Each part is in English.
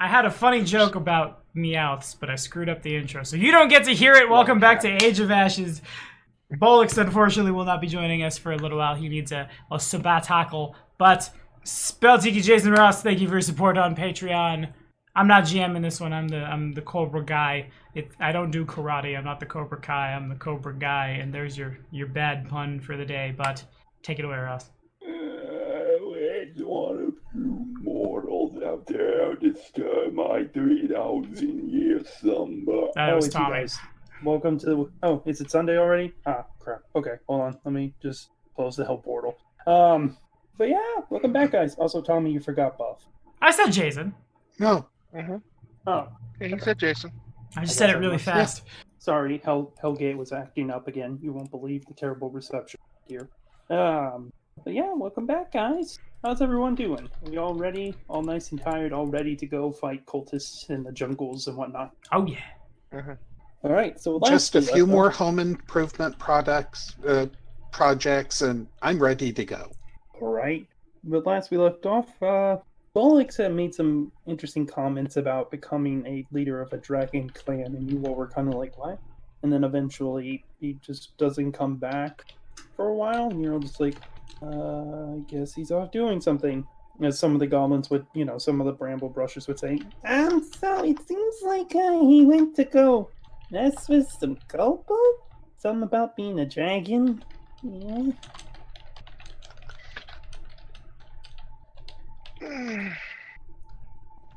I had a funny joke about Meowths, but I screwed up the intro, so you don't get to hear it. Welcome back to Age of Ashes. Bolix, unfortunately, will not be joining us for a little while. He needs a sabbatical. But Spelltiki Jason Ross, thank you for your support on Patreon. I'm not GMing this one. I'm the Cobra guy. I don't do karate. I'm not the Cobra Kai. I'm the Cobra guy. And there's your bad pun for the day. But take it away, Ross. It's one of you mortals out there disturb my 3,000 year slumber. That was Tommy. Welcome to is it Sunday already? Ah, crap. Okay, hold on. Let me just close the hell portal. But yeah, welcome back, guys. Also, Tommy, you forgot Buff. I said Jason. No. Mm-hmm. Oh. Yeah, he said Jason. I just said it really fast. Sorry, Hellgate was acting up again. You won't believe the terrible reception here. But yeah, welcome back, guys. How's everyone doing? Are we all ready? All nice and tired, all ready to go fight cultists in the jungles and whatnot? Oh, yeah. Mm-hmm. All right, so just a few more home improvement projects, and I'm ready to go. All right. But last we left off, Bolix had made some interesting comments about becoming a leader of a dragon clan, and you all were kind of like, what? And then eventually he just doesn't come back for a while, and you're all just like, I guess he's off doing something. As some of the goblins would, some of the bramble brushers would say, so it seems like he went to go mess with some kobold? Something about being a dragon? Yeah.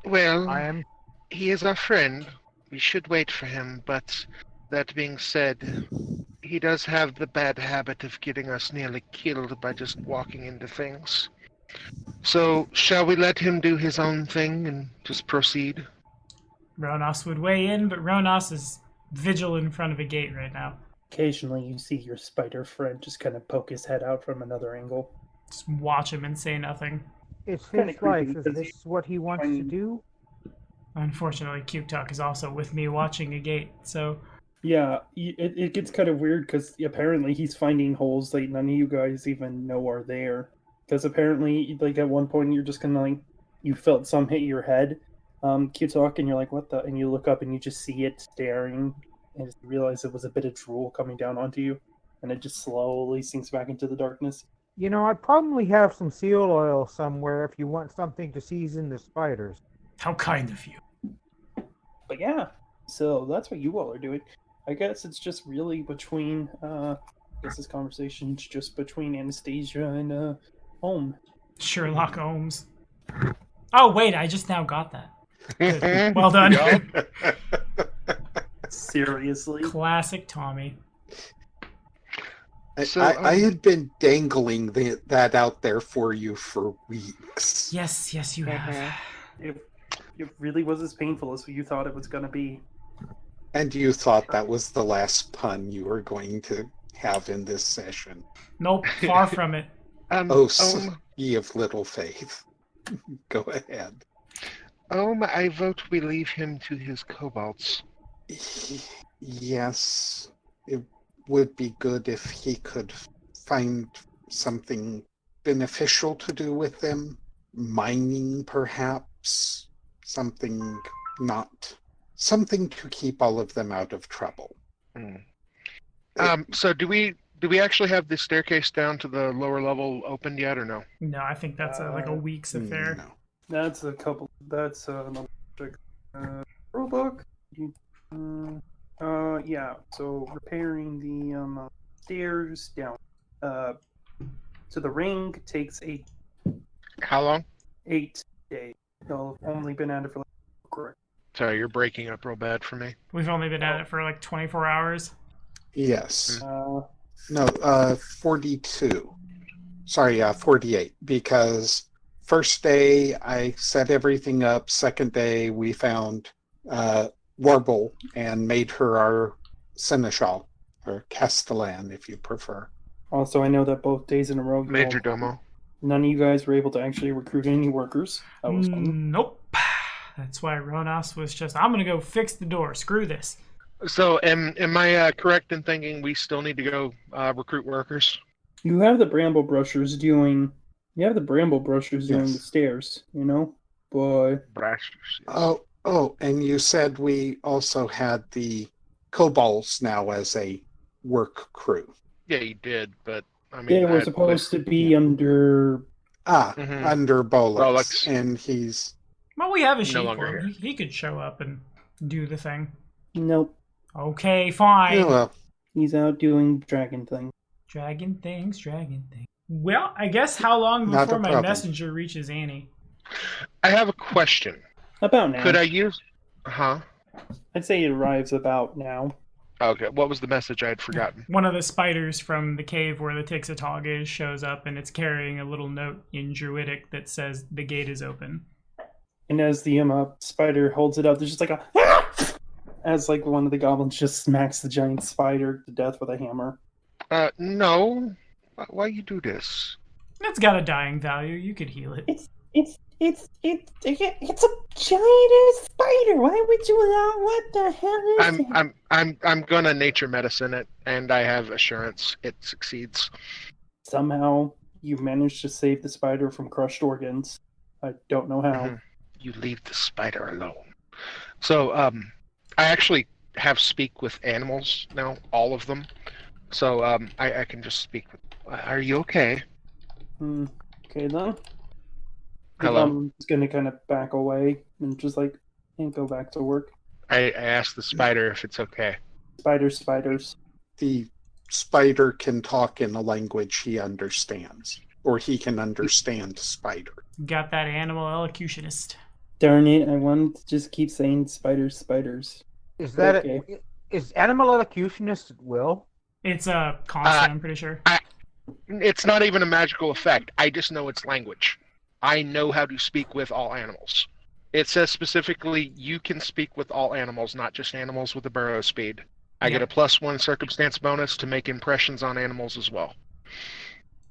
Well, he is our friend. We should wait for him, but that being said, he does have the bad habit of getting us nearly killed by just walking into things. So, shall we let him do his own thing and just proceed? Ronos would weigh in, but Ronos is vigil in front of a gate right now. Occasionally you see your spider friend just kind of poke his head out from another angle. Just watch him and say nothing. It's his life. Is this what he wants to do? Unfortunately, Cute Talk is also with me watching a gate, so... Yeah, it gets kind of weird because apparently he's finding holes that none of you guys even know are there. Because apparently, like, at one point you're just kind of like, you felt some hit your head, Cute Talk, and you're like, what the? And you look up and you just see it staring, and you realize it was a bit of drool coming down onto you, and it just slowly sinks back into the darkness. I probably have some seal oil somewhere if you want something to season the spiders. How kind of you. But yeah, so that's what you all are doing. I guess it's just really between, this conversation's just between Anastasia and, Holmes. Sherlock Holmes. Oh, wait, I just now got that. Good. Well done. Seriously? Classic Tommy. I had been dangling that out there for you for weeks. Yes, you have. It really was as painful as you thought it was going to be. And you thought that was the last pun you were going to have in this session. Nope, far from it. Ye of little faith. Go ahead. I vote we leave him to his kobolds. Yes, it would be good if he could find something beneficial to do with them. Mining, perhaps. Something to keep all of them out of trouble. So do we actually have the staircase down to the lower level opened yet, or no? No, I think that's like a week's affair. No. That's another rule book. Yeah. So repairing the stairs down to the ring takes How long? 8 days. Y'all have only been at it for correct. Sorry, you're breaking up real bad for me. We've only been at it for like 24 hours. Yes. 42. Sorry, 48. Because first day I set everything up. Second day we found Warble and made her our seneschal, or castellan if you prefer. Also, I know that both days in a row, Major Domo. none of you guys were able to actually recruit any workers. That was fun. Nope. That's why Ronos was just, I'm going to go fix the door. Screw this. So, am I correct in thinking we still need to go recruit workers? You have the bramble brushers doing. You have the bramble brushers doing the stairs. You know, boy. Brashers. Oh, and you said we also had the kobolds now as a work crew. Yeah, you did, but I mean, They were supposed to be under. Under Bolix, Bolix. and he's Well, we have a No sheep longer for him. here. He could show up and do the thing. Nope. Okay, fine. oh, well, He's out doing dragon thing. Dragon things. Well, I guess how long Not a before my problem. messenger reaches Annie? I have a question. About now. Could I use? Huh? I'd say it arrives about now. Okay. What was the message I had forgotten? One of the spiders from the cave where the Tixatog is shows up, and it's carrying a little note in Druidic that says the gate is open. And as the spider holds it up, there's just like a as like one of the goblins just smacks the giant spider to death with a hammer. No. Why you do this? It's got a dying value. You could heal it. It's a giant spider. Why would you allow? What the hell is that? I'm gonna nature medicine it, and I have assurance it succeeds. Somehow you managed to save the spider from crushed organs. I don't know how. Mhm. You leave the spider alone. So, I actually have speak with animals now, all of them. So, I can just speak with. Are you okay? Okay then. Hello. I'm just gonna kind of back away and just like and go back to work. I asked the spider if it's okay. Spiders. the spider can talk in a language he understands, or he can understand spider. Got that animal elocutionist. Darn it! I wanted to just keep saying spiders. Is that Okay. is animal elocutionist at will? It's a constant, I'm pretty sure. It's not even a magical effect. I just know its language. I know how to speak with all animals. It says specifically you can speak with all animals, not just animals with a burrow speed. I get a +1 circumstance bonus to make impressions on animals as well.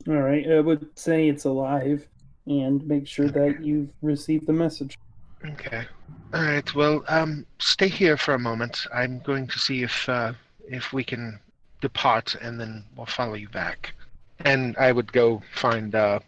All right, I would say it's alive, and make sure that you've received the message. Okay. All right. Well, stay here for a moment. I'm going to see if we can depart, and then we'll follow you back. And I would go find. Oh,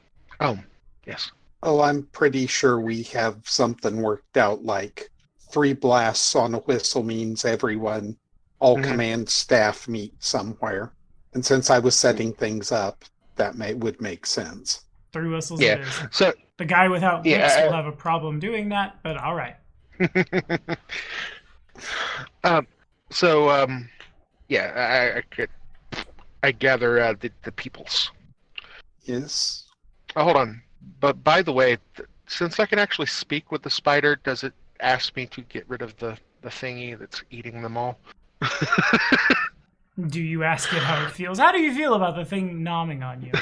yes. Oh, I'm pretty sure we have something worked out, like 3 blasts on a whistle means everyone, all command staff meet somewhere. And since I was setting things up, that would make sense. 3 whistles Yeah. it is. So The guy without Yeah, lips I- will have a problem doing that, but all right. I gather the peoples. Yes. Oh, hold on. But by the way, since I can actually speak with the spider, does it ask me to get rid of the thingy that's eating them all? Do you ask it how it feels? How do you feel about the thing nomming on you?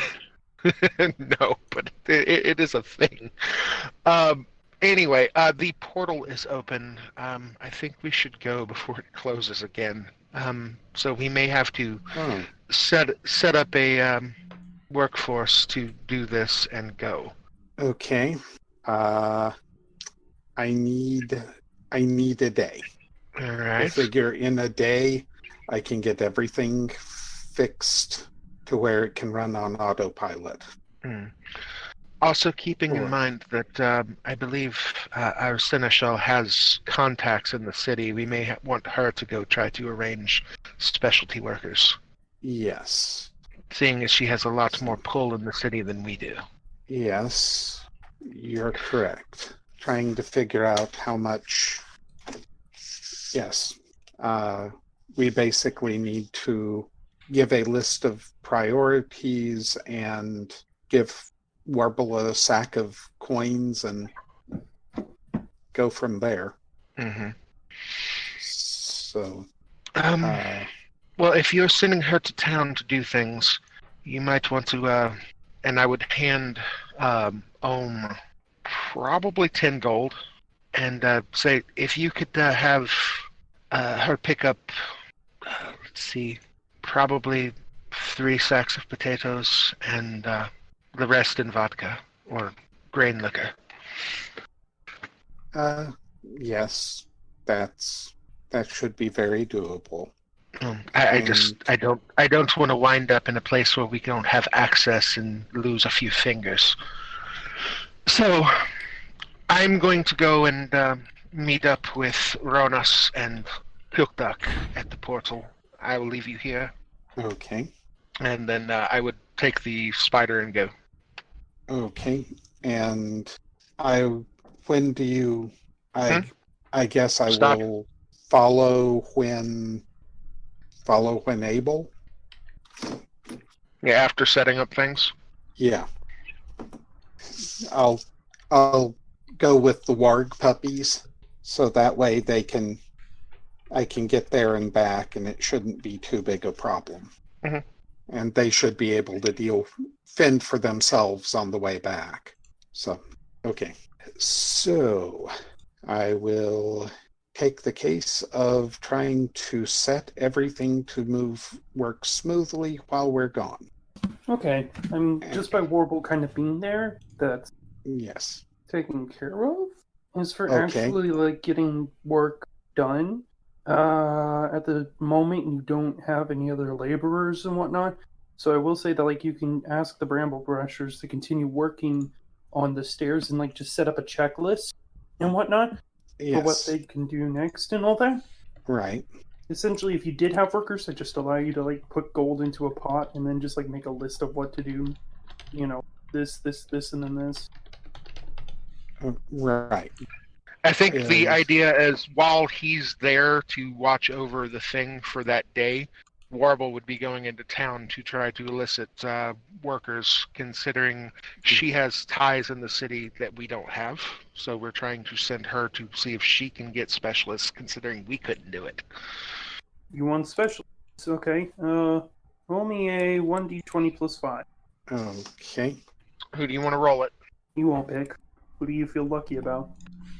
No, but it is a thing. Anyway, the portal is open. I think we should go before it closes again. So we may have to Oh. set up a workforce to do this and go. Okay. I need a day. All I right. figure in a day I can get everything fixed to where it can run on autopilot. Also, keeping in Sure. mind that I believe our seneschal has contacts in the city, we may want her to go try to arrange specialty workers, Yes. seeing as she has a lot more pull in the city than we do. Yes. You're correct. Trying to figure out how much. Yes. We basically need to give a list of priorities and give Warble a sack of coins and go from there. So, Well, if you're sending her to town to do things, you might want to, and I would hand Ohm probably 10 gold, and say if you could have her pick up, let's see, probably 3 sacks of potatoes and the rest in vodka or grain liquor. yes, that should be very doable. I don't want to wind up in a place where we don't have access and lose a few fingers. So, I'm going to go and meet up with Ronas and Hilkdak at the portal. I will leave you here, Okay. and then I would take the spider and go. Okay. And when do you, I guess I Stop. will follow when able. Yeah, after setting up things. Yeah. I'll go with the warg puppies, so that way I can get there and back, and it shouldn't be too big a problem. Mhm. And they should be able to fend for themselves on the way back. So, okay. So, I will take the case of trying to set everything to work smoothly while we're gone. Okay, I mean, just by Warble kind of being there, that's Yes. taken care of. As for Okay. actually like getting work done, at the moment you don't have any other laborers and whatnot. So I will say that like you can ask the bramble brushers to continue working on the stairs and like just set up a checklist and whatnot for what Yes. they can do next and all that. Right. Essentially, if you did have workers, I just allow you to like put gold into a pot and then just like make a list of what to do. You know, this, and then this. Right. I think the Yes. idea is while he's there to watch over the thing for that day, Warble would be going into town to try to elicit workers, considering she has ties in the city that we don't have. So we're trying to send her to see if she can get specialists, considering we couldn't do it. You want specialists? Okay. Roll me a 1d20 plus 5. Okay. Who do you want to roll it? You won't pick. Who do you feel lucky about?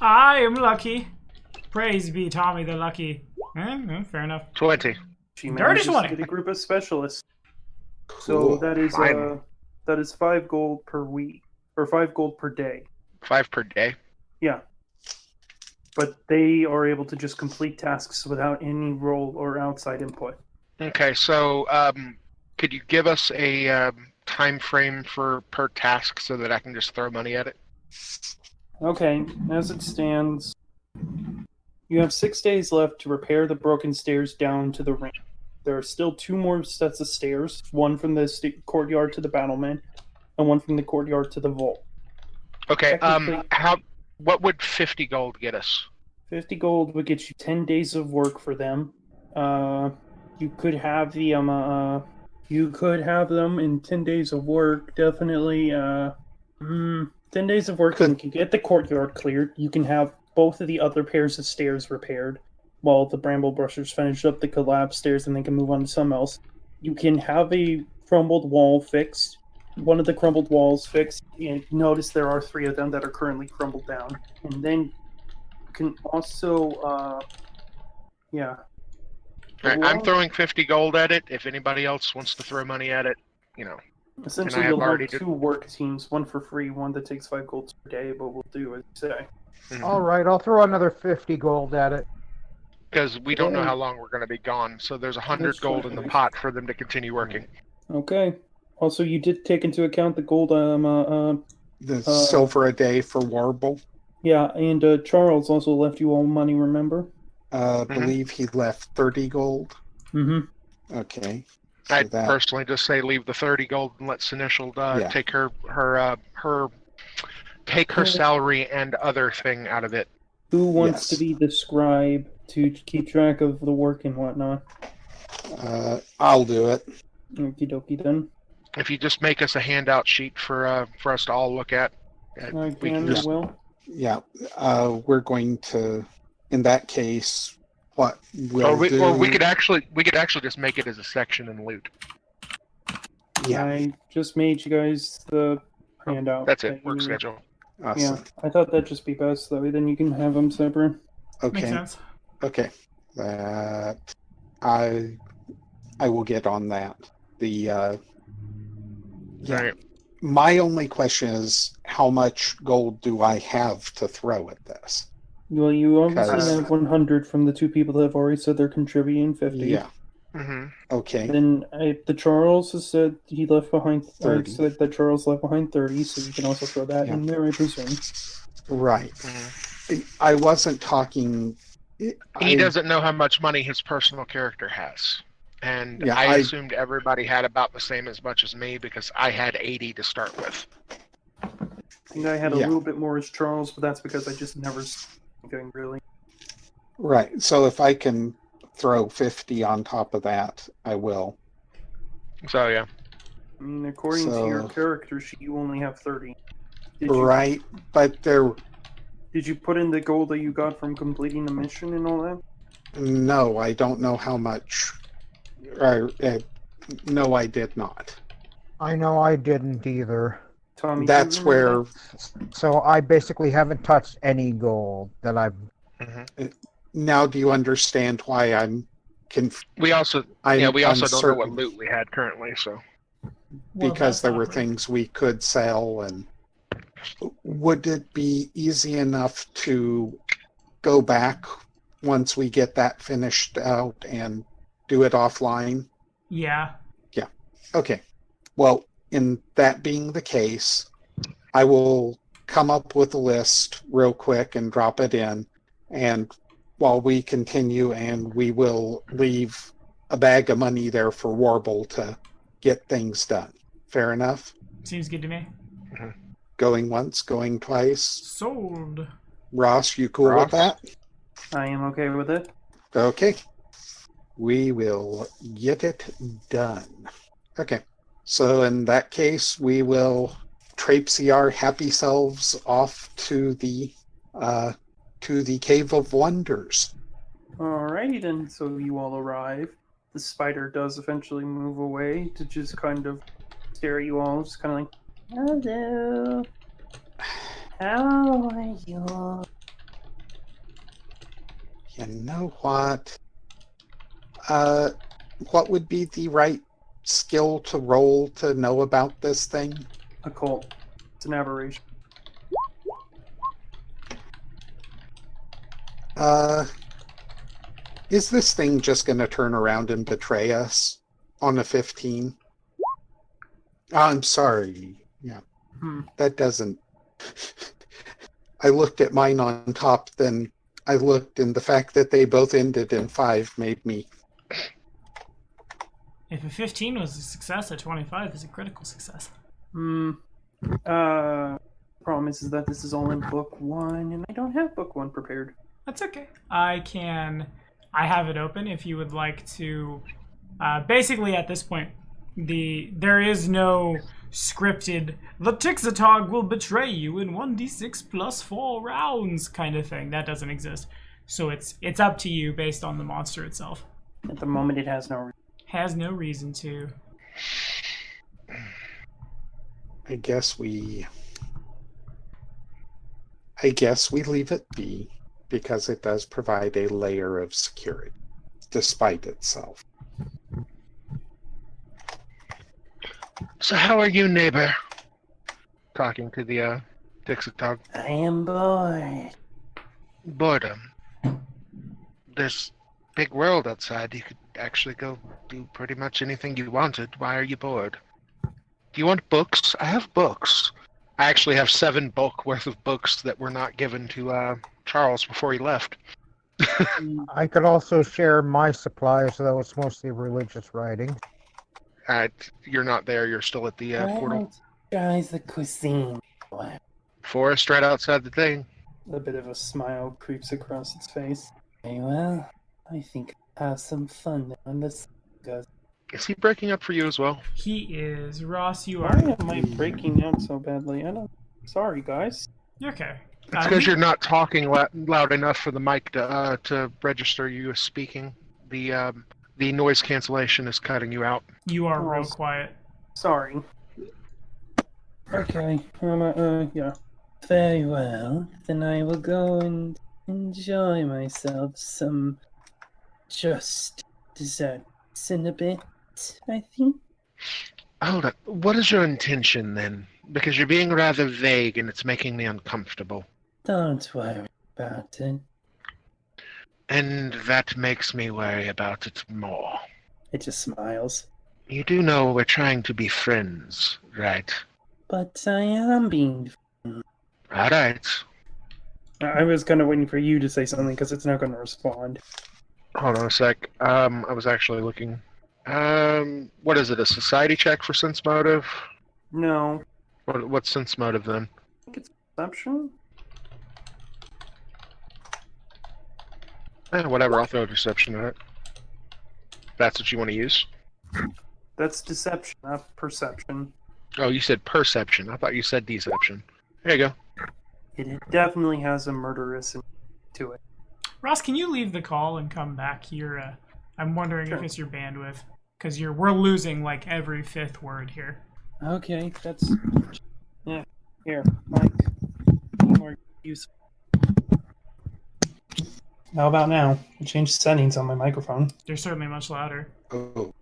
I am lucky. Praise be Tommy the lucky. Fair enough. 20. She Dirty manages to 20. get a group of specialists. Cool. So that is Fine. that is 5 gold per week, or 5 gold per day. 5 per day. Yeah. But they are able to just complete tasks without any role or outside input. Okay, so could you give us a time frame for per task so that I can just throw money at it? Okay, as it stands, you have 6 days left to repair the broken stairs down to the ring. There are still 2 more sets of stairs, one from the courtyard to the battlement, and one from the courtyard to the vault. Okay, Technically- what would 50 gold get us? 50 gold would get you 10 days of work for them. You could have them in 10 days of work, definitely. 10 days of work, and you can get the courtyard cleared. You can have both of the other pairs of stairs repaired while the bramble brushers finish up the collapsed stairs and they can move on to something else. You can have a crumbled wall fixed. One of the crumbled walls fixed. And notice there are 3 of them that are currently crumbled down. And then you can also, yeah. All right, I'm throwing 50 gold at it. If anybody else wants to throw money at it, you know. Essentially, I have you'll have already 2 work teams, one for free, one that takes 5 gold per day, but we'll do as you say. All right, I'll throw another 50 gold at it. Because we don't know how long we're going to be gone, so there's 100 That's gold in the fine. pot for them to continue working. Okay. Also, you did take into account the gold, The silver a day for Warble. yeah, and Charles also left you all money, remember? Believe he left 30 gold. Mm-hmm. Okay. So I'd personally just say leave the 30 gold and let Sinishal take her salary and other thing out of it. Who wants to Yes. be the scribe to keep track of the work and whatnot? I'll do it. Okie dokie then. If you just make us a handout sheet for us to all look at, I we can can, just will. Yeah. We're going to, in that case, what we'll do. or we could actually just make it as a section and loot. Yeah. I just made you guys the handout. That's it. that Work you- schedule. Awesome. Yeah, I thought that'd just be best, that way then you can have them separate. Makes Okay. sense. Okay. That I will get on that. Yeah. Right. My only question is, how much gold do I have to throw at this? Well, you obviously Because- have 100 from the 2 people that have already said they're contributing 50. Yeah. Mm-hmm. Okay. Then the Charles has said he left behind 30. said that Charles left behind 30, so you can also throw that Yeah. in there, I presume. Right. Mm-hmm. I wasn't talking. He doesn't know how much money his personal character has. And Yeah, I assumed everybody had about the same as much as me because I had 80 to start with. I think I had a Yeah. little bit more as Charles, but that's because I just never going really. Right. So if I can throw 50 on top of that, I will. So, yeah. I mean, according to your So- character sheet, you only have 30. Right. But there. Did you put in the gold that you got from completing the mission and all that? No, I don't know how much. No, I did not. I know I didn't either. Tommy, do you That's remember where. So I basically haven't touched any gold that I've. Mm-hmm. Now, do you understand why I'm We also don't know what uncertain? loot we had currently, so. Well, Because that's there were awkward. things we could sell, and would it be easy enough to go back once we get that finished out and do it offline? Yeah. Okay. Well, in that being the case, I will come up with a list real quick and drop it in, and while we continue, and we will leave a bag of money there for Warble to get things done. Fair enough? Seems good to me. Going once, going twice. Sold. Ross, you cool with that? I am okay with it. Okay. We will get it done. Okay. So in that case, we will traipsy our happy selves off to the Cave of Wonders. Alrighty then, so you all arrive. The spider does eventually move away to just kind of stare at you all, just kind of like, hello. How are you? You know what? What would be the right skill to roll to know about this thing? Occult. It's an aberration. Is this thing just going to turn around and betray us on a 15? I'm sorry. Yeah. That doesn't... I looked at mine on top, then I looked, and the fact that they both ended in 5 made me... If a 15 was a success, a 25 is a critical success. Problem is that this is all in book 1, and I don't have book 1 prepared. That's okay. I have it open if you would like to. Basically, at this point, there is no scripted, the Tixatog will betray you in 1d6 plus 4 rounds kind of thing. That doesn't exist. So it's up to you based on the monster itself. At the moment, it has no. Has no reason to. I guess we leave it be, because it does provide a layer of security, despite itself. So how are you, neighbor? Talking to the Tixatog. I am bored. Boredom. There's big world outside. You could actually go do pretty much anything you wanted. Why are you bored? Do you want books? I have books. I actually have 7 bulk worth of books that were not given to Charles before he left. I could also share my supplies, though it's mostly religious writing. You're not there. You're still at the portal. Tries the cuisine. Forest right outside the thing. A bit of a smile creeps across its face. Hey, well, I think I'll have some fun on this. Is he breaking up for you as well? He is. Ross, you Why are. am I breaking out so badly? I don't. Sorry, guys. You're okay. It's because you're not talking loud enough for the mic to register you as speaking. The noise cancellation is cutting you out. You are real quiet. Sorry. Okay. Yeah. Very well. Then I will go and enjoy myself some just desserts in a bit, I think. Hold on. What is your intention then? Because you're being rather vague and it's making me uncomfortable. Don't worry about it. And that makes me worry about it more. It just smiles. You do know we're trying to be friends, right? But I am being. All right. I was kind of waiting for you to say something because it's not going to respond. Hold on a sec. I was actually looking. What is it? A society check for sense motive? No. What's sense motive then? I think it's perception? Whatever. I'll throw a deception at it. That's what you want to use. That's deception, not perception. Oh, you said perception. I thought you said deception. There you go. It definitely has a murderous to it. Ross, can you leave the call and come back here? I'm wondering Sure. if it's your bandwidth, because we're losing like every fifth word here. Okay, that's... Yeah, here, Mike. More useful. How about now? I changed settings on my microphone. They're certainly much louder. Oh,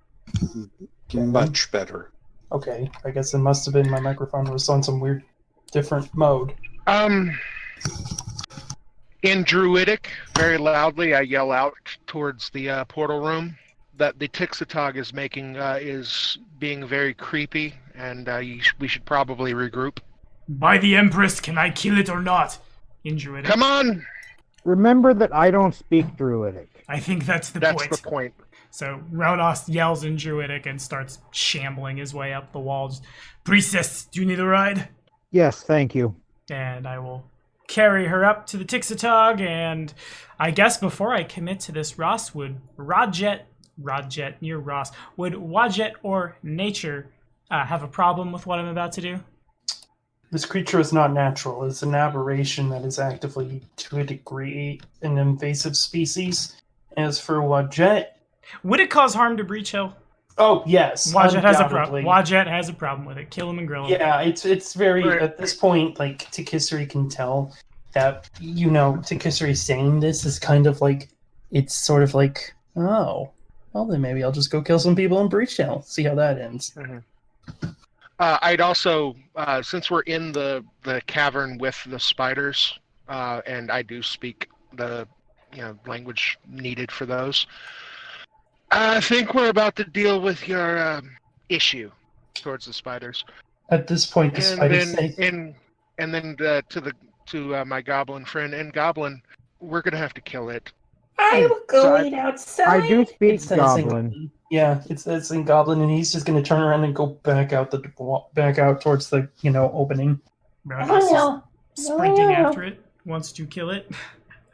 much better. Okay, I guess it must have been my microphone was on some weird, different mode. In Druidic, very loudly, I yell out towards the portal room that the Tixatog is being very creepy, and we should probably regroup. By the Empress, can I kill it or not? In Druidic. Come on! Remember that I don't speak Druidic. I think that's the That's point. the point. So Ronos yells in Druidic and starts shambling his way up the walls. Priestess, do you need a ride? Yes, thank you. And I will carry her up to the Tixatog, and I guess before I commit to this, Ross, would Rodjet, near Ross, would Wadjet or Nature have a problem with what I'm about to do? This creature is not natural. It's an aberration that is actively, to a degree, an invasive species. As for Wadjet... Would it cause harm to Breach Hill? Oh, yes. Wadjet has a problem. undoubtedly. Wadjet has a problem with it. Kill him and grill him. Yeah, it's very... At this point, like, Tikisari can tell that, Tikisari saying this is kind of like... It's sort of like, oh, well then maybe I'll just go kill some people in Breach Hill. See how that ends. Mm-hmm. I'd also, since we're in the cavern with the spiders, and I do speak the language needed for those, I think we're about to deal with your issue towards the spiders. At this point, the spiders say... And then to my goblin friend and goblin, we're gonna have to kill it. I'm going outside. I do speak It says in Goblin. Yeah, it says in Goblin, and he's just going to turn around and go back out towards the Ronos Oh, no. is sprinting No. after it, wants to kill it.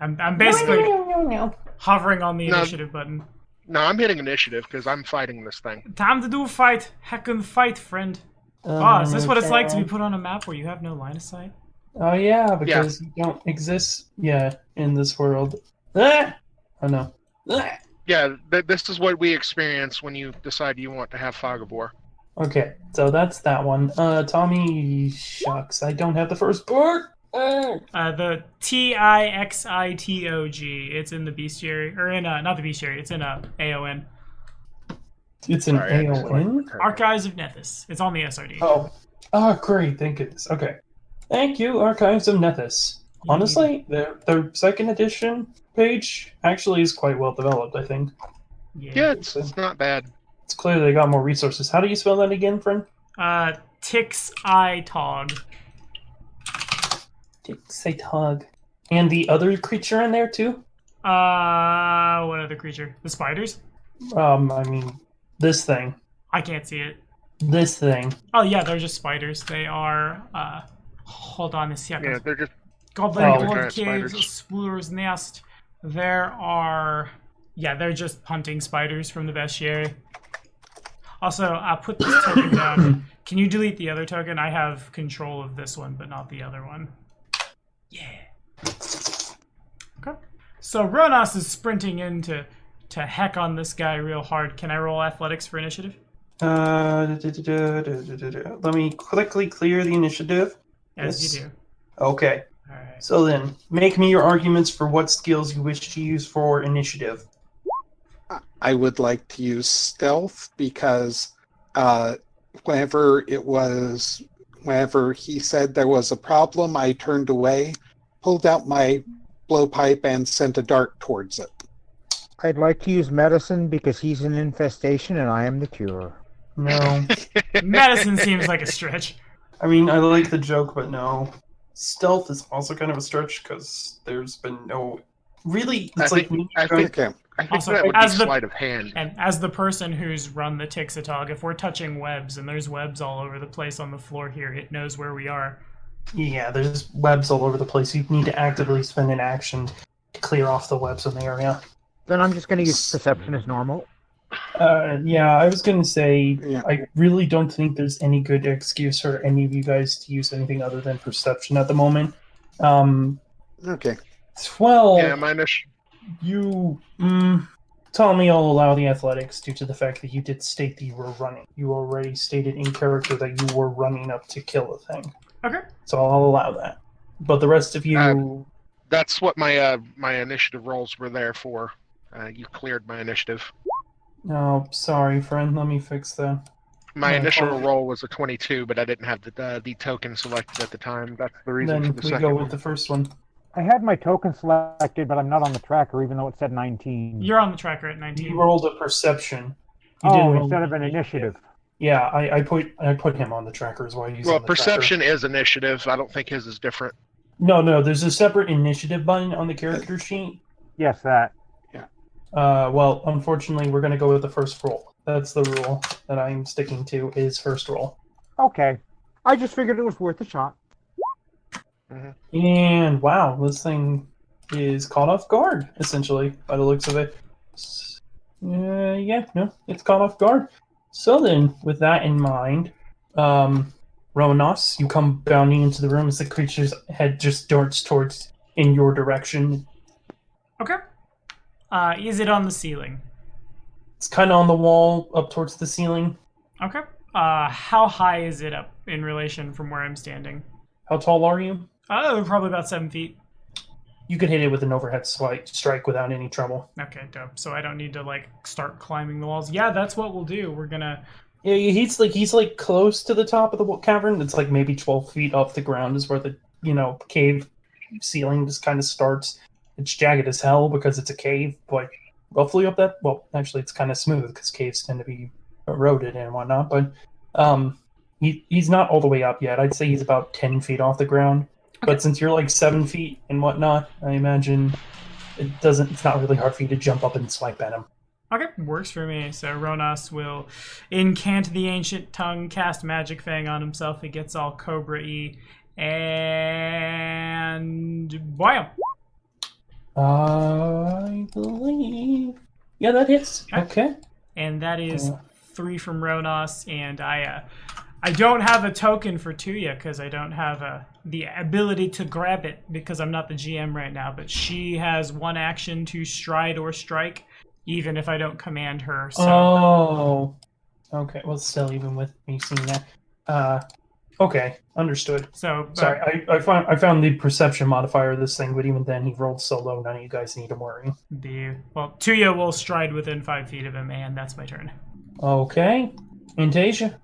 I'm basically No. hovering on the No. initiative button. No, I'm hitting initiative because I'm fighting this thing. Time to do fight. Heckin' fight, friend. Is this what it's like to be put on a map where you have no line of sight? Oh, yeah, because you don't exist, in this world. Ah! Oh, no. Ah! Yeah, this is what we experience when you decide you want to have Fog of War. Okay, so that's that one. Tommy, shucks, I don't have the first part. The Tixitog. It's in the bestiary, or in not the bestiary. It's in AON. It's an Sorry, I just AON? Archives of Nethys. It's on the SRD. Oh, great, thank goodness. Okay. Thank you, Archives of Nethys. Honestly, their second edition page actually is quite well developed, I think. Yeah, it's not bad. It's clear they got more resources. How do you spell that again, friend? Tixitog. Tixitog. And the other creature in there, too? What other creature? The spiders? This thing. I can't see it. This thing. Oh, yeah, they're just spiders. They are, hold on a second. Yeah, they're just Goblin Oh. Blood Giant Caves, spiders. Explorer's Nest. There are... Yeah, they're just hunting spiders from the bestiary. Also, I'll put this token down. Can you delete the other token? I have control of this one, but not the other one. Yeah. Okay. So Ronos is sprinting in to heck on this guy real hard. Can I roll athletics for initiative? Let me quickly clear the initiative. As Yes. you do. Okay. Alright. So then, make me your arguments for what skills you wish to use for initiative. I would like to use stealth because whenever he said there was a problem, I turned away, pulled out my blowpipe, and sent a dart towards it. I'd like to use medicine because he's an infestation and I am the cure. No. Medicine seems like a stretch. I mean, I like the joke, but no. Stealth is also kind of a stretch because there's been no... Really, it's I like... think Also, that would be as the- sleight of hand. And as the person who's run the Tixatog, if we're touching webs and there's webs all over the place on the floor here, it knows where we are. Yeah, there's webs all over the place. You need to actively spend an action to clear off the webs in the area. Then I'm just going to use perception as normal. Yeah, I was going to say, Yeah. I really don't think there's any good excuse for any of you guys to use anything other than perception at the moment. Okay. 12, Yeah, my initial. you... Tommy, I'll allow the athletics due to the fact that you did state that you were running. You already stated in character that you were running up to kill a thing. Okay. So I'll allow that. But the rest of you... That's what my my initiative rolls were there for. You cleared my initiative. Oh, sorry, friend. Let me fix that. My No, initial hold on. roll was a 22, but I didn't have the token selected at the time. That's the reason Then for the we second go one. with the first one. I had my token selected, but I'm not on the tracker, even though it said 19. You're on the tracker at 19. You rolled a perception. You Oh, didn't roll instead of an an initiative. Yeah, I put him on the tracker as well. He's Well, on the tracker. perception is initiative. I don't think his is different. No, there's a separate initiative button on the character sheet. Yes, that. Well, unfortunately, we're going to go with the first roll. That's the rule that I'm sticking to, is first roll. Okay. I just figured it was worth a shot. And wow, this thing is caught off guard, essentially, by the looks of it. It's caught off guard. So then, with that in mind, Romanos, you come bounding into the room as the creature's head just darts towards in your direction. Okay. Is it on the ceiling? It's kind of on the wall, up towards the ceiling. Okay. How high is it up in relation from where I'm standing? How tall are you? Probably about 7 feet. You could hit it with an overhead strike without any trouble. Okay, dope. So I don't need to start climbing the walls. Yeah, that's what we'll do. We're gonna. Yeah, he's close to the top of the cavern. It's maybe 12 feet off the ground is where the cave ceiling just kind of starts. It's jagged as hell because it's a cave, but roughly up that. Well, actually, it's kind of smooth because caves tend to be eroded and whatnot. But he's not all the way up yet. I'd say he's about 10 feet off the ground. Okay. But since you're 7 feet and whatnot, I imagine it's not really hard for you to jump up and swipe at him. Okay, works for me. So Ronas will incant the ancient tongue, cast Magic Fang on himself. He gets all Cobra-y, and wham! I believe. Yeah, that hits. Okay. And that is 3 from Ronas, and I don't have a token for Tuya because I don't have the ability to grab it because I'm not the GM right now. But she has 1 action to stride or strike, even if I don't command her. So. Oh. Okay. Well, still, even with me seeing that. Okay. Understood. So sorry, I found the perception modifier of this thing, but even then, he rolled so low. None of you guys need to worry. Tuya will stride within 5 feet of him, and that's my turn. Okay. Intasia.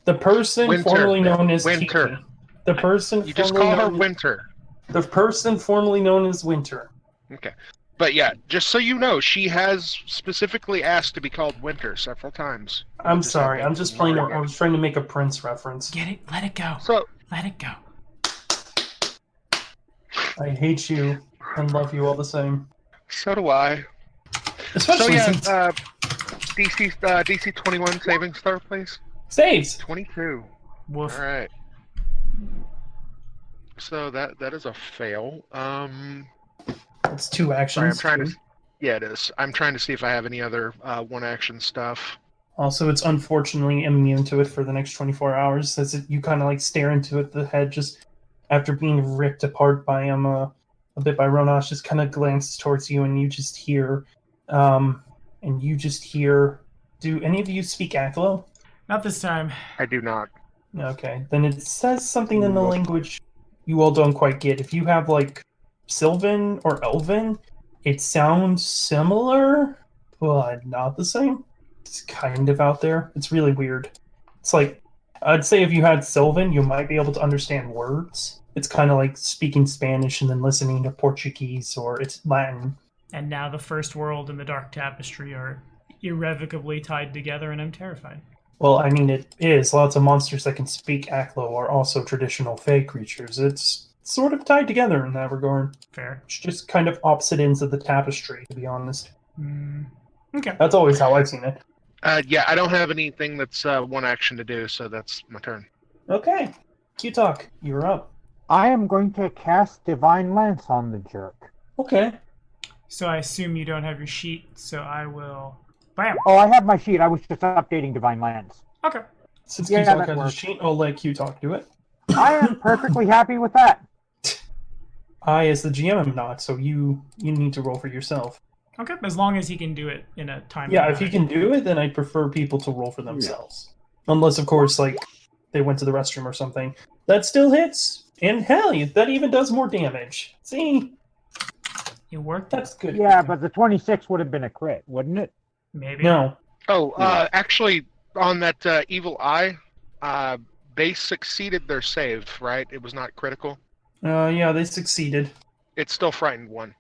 The person Winter. formerly known as Winter. Kiki. The person You just formerly call her known- Winter. The person formerly known as Winter. Okay. But yeah, just so you know, she has specifically asked to be called Winter several times. I'm sorry. I'm just playing. I was trying to make a Prince reference. Get it? Let it go. So, Let it go. I hate you and love you all the same. so do I. Especially So since yeah, DC 21 savings throw, please. saves. 22. Woof. All right. So that is a fail. It's 2 Sorry, actions. I'm trying to. Yeah, it is. I'm trying to see if I have any other 1-action stuff. Also, it's unfortunately immune to it for the next 24 hours. As you kind of stare into it, the head just after being ripped apart by a bit by Ronash, just kind of glances towards you, and you just hear, Do any of you speak Aklo? Not this time. I do not. Okay, then it says something in the language you all don't quite get. If you have Sylvan or Elven, it sounds similar, but not the same. It's kind of out there. It's really weird. It's I'd say if you had Sylvan, you might be able to understand words. It's kind of like speaking Spanish and then listening to Portuguese or it's Latin. And now the first world and the Dark Tapestry are irrevocably tied together, and I'm terrified. Well, I mean, it is. Lots of monsters that can speak Aklo are also traditional Fae creatures. It's sort of tied together in that regard. Fair. It's just kind of opposite ends of the tapestry, to be honest. Okay. That's always how I've seen it. Yeah, I don't have anything that's one action to do, so that's my turn. Okay. Q-Talk, you're up. I am going to cast Divine Lance on the jerk. Okay. So I assume you don't have your sheet, so I will... Bam! Oh, I have my sheet. I was just updating Divine Lance. Okay. Since Yeah, Q-Talk that has a works. sheet, I'll let Q-Talk do it. I am perfectly happy with that. I, as the GM, am not, so you need to roll for yourself. Okay, as long as he can do it in a time. Yeah, if he can do it, then I prefer people to roll for themselves. Unless, of course, like, they went to the restroom or something. That still hits! And hell, that even does more damage. See? It worked. That's good. Yeah, but the 26 would have been a crit, wouldn't it? Maybe. No. Oh, actually, on that evil eye, they succeeded their save, right? It was not critical. Yeah, they succeeded. It's still frightened 1.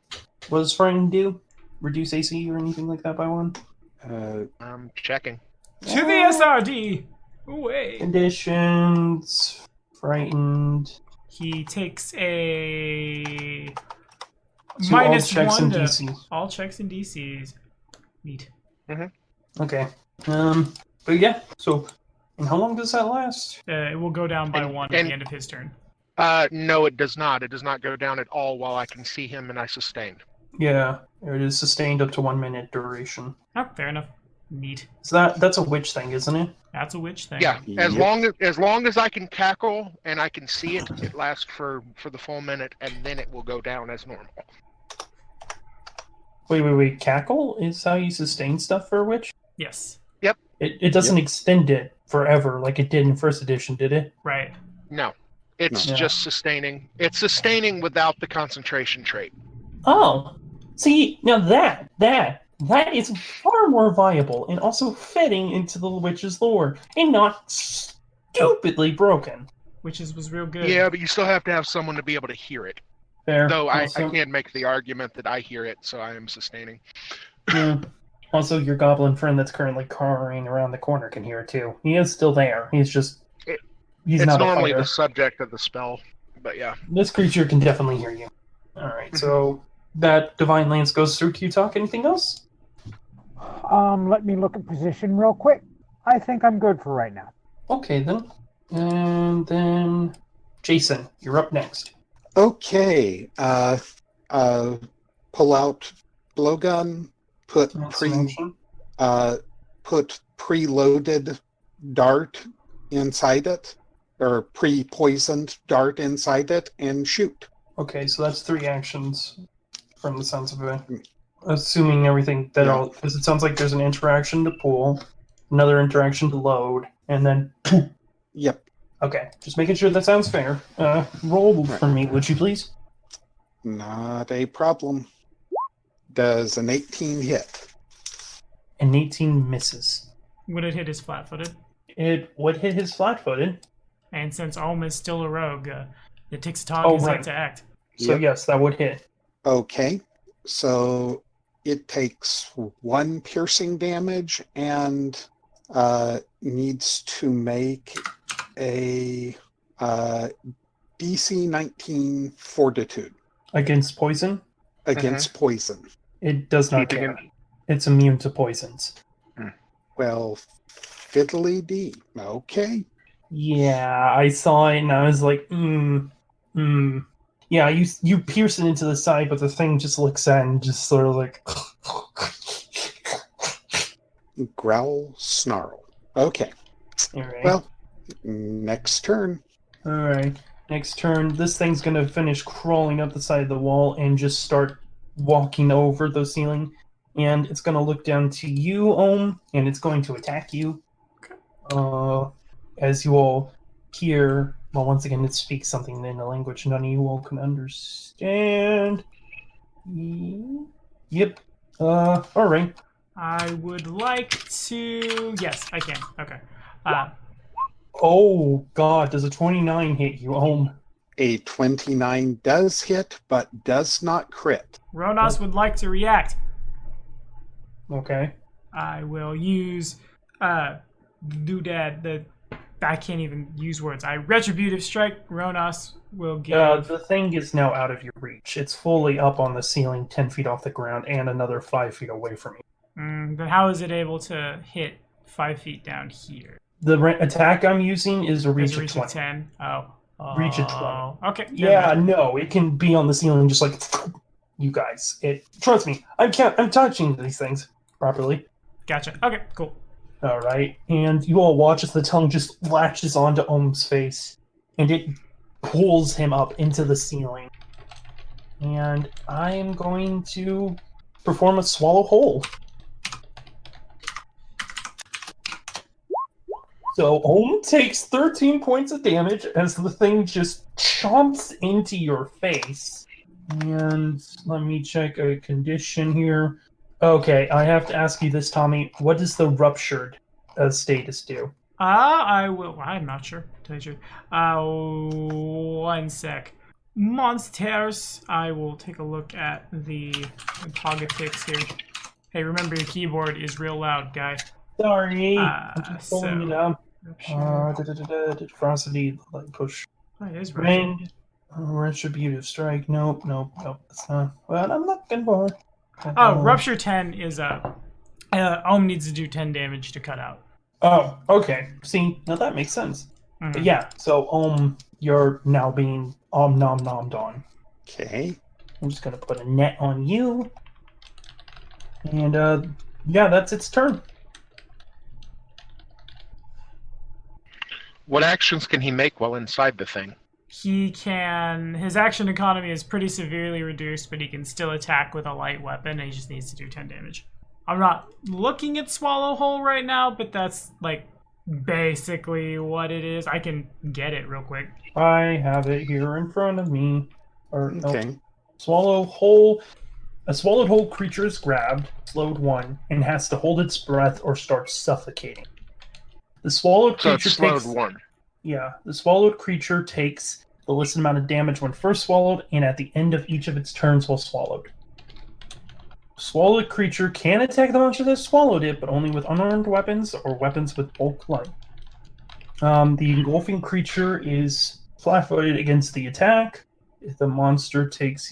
What does Frightened do? Reduce AC or anything like that by 1? I'm checking. To the SRD! Away! Conditions. Frightened. He takes a... So all minus checks 1 and to... DCs. All checks and DCs. Neat. Okay. But yeah, so... And how long does that last? It will go down by 1 at and- the end of his turn. No, it does not. It does not go down at all while I can see him and I sustained. Yeah, it is sustained up to 1 minute duration. Oh, fair enough. Neat. So that's a witch thing, isn't it? That's a witch thing. Yeah, as Yep. long as I can cackle and I can see it, it lasts for the full minute, and then it will go down as normal. Wait. Cackle is how you sustain stuff for a witch? Yes. It doesn't extend it forever like it did in first edition, did it? Right. No, it's No. just sustaining. It's sustaining without the concentration trait. Oh, see, now that is far more viable and also fitting into the witch's lore and not stupidly broken. Witches was real good. Yeah, but you still have to have someone to be able to hear it. Fair. Though I Also- can make the argument that I hear it, so I am sustaining. Yeah. Also, your goblin friend that's currently cowering around the corner can hear it too. He is still there. He's It's not normally a fighter. the subject of the spell, but yeah. This creature can definitely hear you. Alright, so that Divine Lance goes through Q-Talk. Anything else? Let me look at position real quick. I think I'm good for right now. Okay, then. And then... Jason, you're up next. Okay. Pull out blowgun. Put That's an action. put preloaded dart inside it, or pre-poisoned dart inside it, and shoot. Okay, so that's 3 actions from the sounds of it. Assuming everything that all, because it sounds like there's an interaction to pull, another interaction to load, and then. Yep. Okay, just making sure that sounds fair. Roll for me, would you please? Not a problem. Does an 18 hit? An 18 misses. Would it hit his flat-footed? It would hit his flat-footed. And since Olm is still a rogue, the Tixatog Oh, is right. yet to act. So Yep. yes, that would hit. Okay. So it takes 1 piercing damage and needs to make a DC 19 fortitude Against poison, against poison. it does not Keeping care. It's immune to poisons. Well, fiddly dee. Okay. Yeah, I saw it and I was like, Yeah, you pierce it into the side, but the thing just looks at it and just sort of like. Growl, snarl. Okay. Alright. Well, next turn. Alright. Next turn, this thing's gonna finish crawling up the side of the wall and just start walking over the ceiling. And it's gonna look down to you, Ohm, and it's going to attack you. As you all hear, well, once again, it speaks something in a language none of you all can understand. Yep. Alright. I would like to... Yes, I can. Okay. Oh, God, does a 29 hit you, Ohm? A 29 does hit, but does not crit. Ronas would like to react. Okay. I will use Doodad. I can't even use words. Retributive strike. Ronas will give. The thing is now out of your reach. It's fully up on the ceiling, 10 feet off the ground, and another 5 feet away from you. Then how is it able to hit 5 feet down here? The attack I'm using is a reach Is it of reach 20. of 10? Oh. Reach of 20. Okay. Yeah, no, it can be on the ceiling just like you guys. Trust me, I'm touching these things properly. Gotcha. Okay, cool. All right, and you all watch as the tongue just latches onto Ohm's face, and it pulls him up into the ceiling. And I am going to perform a swallow whole. So Ohm takes 13 points of damage as the thing just chomps into your face. And let me check a condition here. Okay, I have to ask you this, Tommy. What does the ruptured status do? I will. I'm not sure. Tell you the truth. 1 sec. Monsters. I will take a look at the politics here. Hey, remember your keyboard is real loud, guy. Sorry, I'm just pulling it out. Sure. Ferocity, like push. Oh, it is Range, retributive strike. Nope, that's not what I'm looking for. Rupture 10 is Ohm needs to do 10 damage to cut out. Oh, okay. See, now that makes sense. Mhm. But yeah, so you're now being nom-nommed on. Okay. I'm just gonna put a net on you. And yeah, that's its turn. What actions can he make while inside the thing? His action economy is pretty severely reduced, but he can still attack with a light weapon, and he just needs to do 10 damage. I'm not looking at Swallow Hole right now, but that's, like, basically what it is. I can get it real quick. I have it here in front of me. Okay. Swallow Hole. A swallowed whole creature is grabbed, slowed 1, and has to hold its breath or start suffocating. The swallowed So creature it's slowed takes 1. Yeah, the swallowed creature takes the listed amount of damage when first swallowed and at the end of each of its turns while swallowed. Swallowed creature can attack the monster that swallowed it, but only with unarmed weapons or weapons with bulk light. The engulfing creature is flat-footed against the attack. If the monster takes,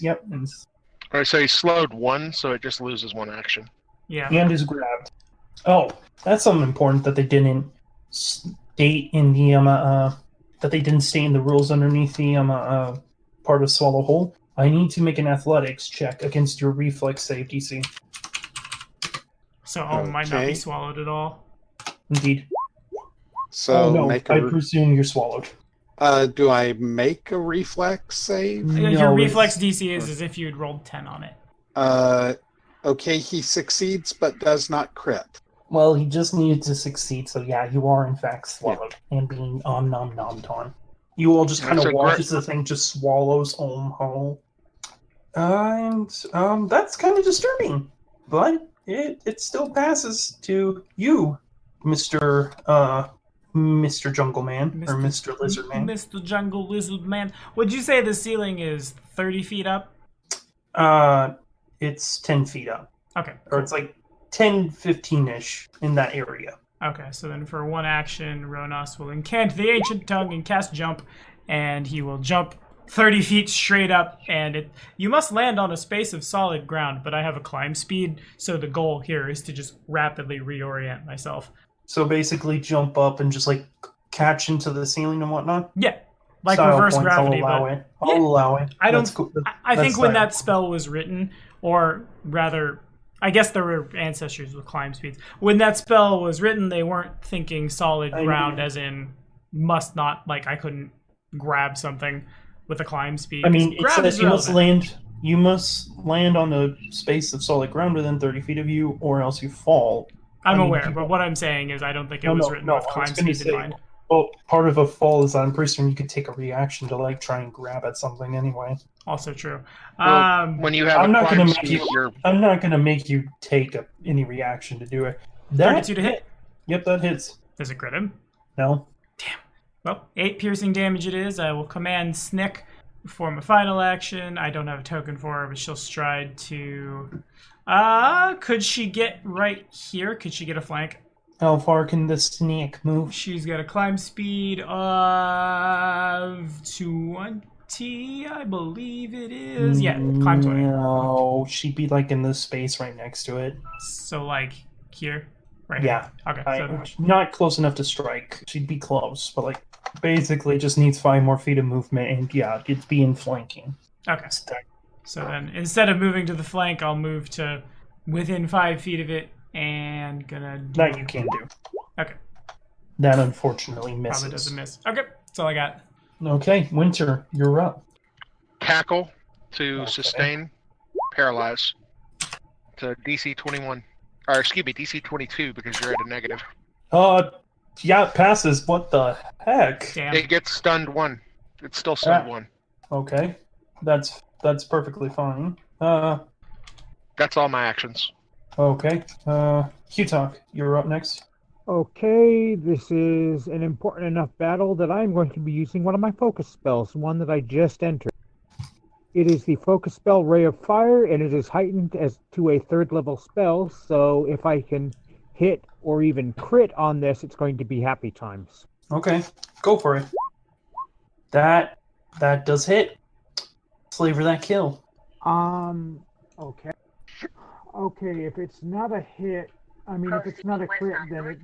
Alright, so he's slowed 1, so it just loses 1 action. Yeah. and is grabbed. Oh, that's something important that they didn't state in the that they didn't state in the rules underneath the part of Swallow Hole. I need to make an athletics check against your reflex save DC. So Ohm might not be Okay. swallowed at all. Indeed. So no, make I a. presume you're swallowed. Do I make a reflex save? Your No, reflex it's- DC is as if you had rolled 10 on it. Okay, he succeeds but does not crit. Well, he just needed to succeed, so yeah, you are in fact swallowed and being nom-nommed on. You all just kind That's of a watch great- as the thing just swallows Ohm whole. And that's kind of disturbing, but it still passes to you, Mr. Jungle Man, or Mr. Lizard Man. Mr. Jungle Lizard Man. Would you say the ceiling is 30 feet up? It's 10 feet up, Okay. or it's like 10, 15-ish in that area. Okay, so then for one action, Ronas will incant the Ancient Tongue and cast Jump, and he will jump 30 feet straight up, and you must land on a space of solid ground, but I have a climb speed, so the goal here is to just rapidly reorient myself. So basically jump up and just like catch into the ceiling and whatnot? Yeah, like Style reverse points, gravity, I'll allow but it. I'll allow it. I don't. That's cool. I think That's when style. that spell was written, or rather, I guess there were ancestors with climb speeds. When that spell was written, they weren't thinking solid I ground, know. as in must not, like I couldn't grab something with a climb speed. I mean, it grab says is you must relevant. land on the space of solid ground within 30 feet of you, or else you fall. I'm I mean, aware, people- but what I'm saying is I don't think it No, was no, written no, with I was climb gonna speed say- in mind. Well, part of a fall is that I'm pretty certain you could take a reaction to like try and grab at something anyway. Also true. Well, when you have I'm a not climb gonna make speed, you- you're I'm not gonna make you take any reaction to do it. That 32 to hit. Yep, that hits. Does it crit him? No. Well, 8 piercing damage it is. I will command Snick perform a final action. I don't have a token for her, but she'll stride to... could she get right here? Could she get a flank? How far can the snake move? She's got a climb speed of 20, I believe it is. Yeah, climb 20. No, she'd be like in this space right next to it. So like here? Right Yeah. here. Okay, so Not close enough to strike. She'd be close, but like basically just needs 5 more feet of movement, and yeah, it'd be in flanking. okay. So then instead of moving to the flank, I'll move to within 5 feet of it and gonna do... That you can do. Okay. That unfortunately misses. Probably doesn't miss. Okay, that's all I got. Okay, Winter, you're up. Tackle to Okay. sustain, paralyze to DC 21. Or excuse me, DC 22 because you're at a negative. Yeah, it passes. What the heck? Damn. It gets stunned 1. It's still stunned 1. Okay, that's perfectly fine. That's all my actions. Okay. Q-Talk, you're up next. Okay, this is an important enough battle that I'm going to be using one of my focus spells, one that I just entered. It is the focus spell Ray of Fire, and it is heightened as to a 3rd level spell, so if I can hit or even crit on this, it's going to be happy times. Okay, go for it. That does hit. Flavor that kill. Okay. Okay, if it's not a hit, I mean, if it's not a crit, then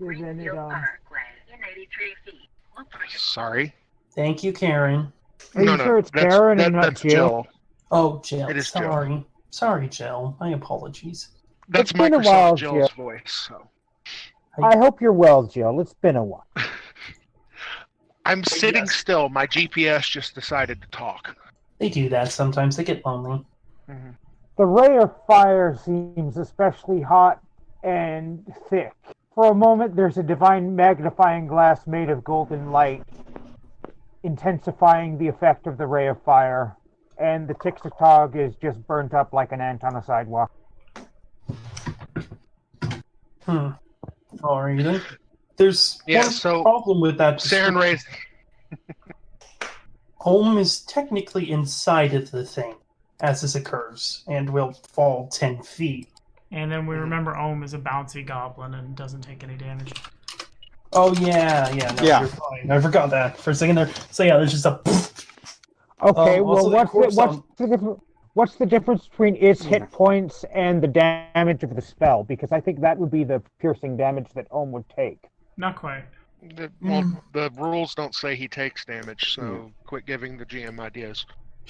Sorry. Thank you, Karen. Are you sure it's Karen and not that's Jill? Jill. Oh, Jill. It is Jill. Sorry. Sorry, Jill. My apologies. That's It's been a Microsoft while, Jill's Jill. voice. So. I hope you're well, Jill. It's been a while. I'm sitting still. My GPS just decided to talk. They do that sometimes. They get lonely. Mm-hmm. The Ray of Fire seems especially hot and thick. For a moment, there's a divine magnifying glass made of golden light, intensifying the effect of the Ray of Fire, and the Tixatog is just burnt up like an ant on a sidewalk. Alright then. There's one so problem with that. Saren Ray's... Home is technically inside of the thing as this occurs, and will fall 10 feet. And then we remember Ohm is a bouncy goblin and doesn't take any damage. Oh yeah, Yeah. you're fine. I forgot that for a second there. So yeah, there's just a... Okay, also well, the what's the difference between its hit points and the damage of the spell? Because I think that would be the piercing damage that Ohm would take. Not quite. The rules don't say he takes damage, so quit giving the GM ideas.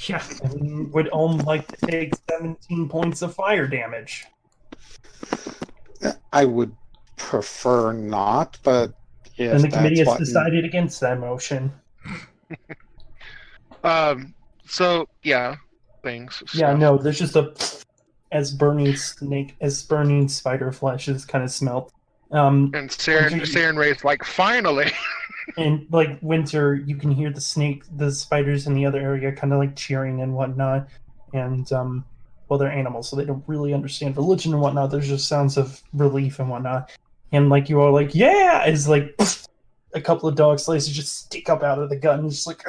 Yeah. And would Ohm like to take 17 points of fire damage? I would prefer not, but if And the committee that's has what decided against that motion. So yeah, things. Yeah, stuff. no, there's just a... As burning spider flesh is kind of smelt. And Saren Ray's like, finally! And like Winter, you can hear the spiders in the other area kind of like cheering and whatnot. And well, they're animals, so they don't really understand religion and whatnot. There's just sounds of relief and whatnot. And like you are like, yeah, as like a couple of dog slices just stick up out of the gut and just like,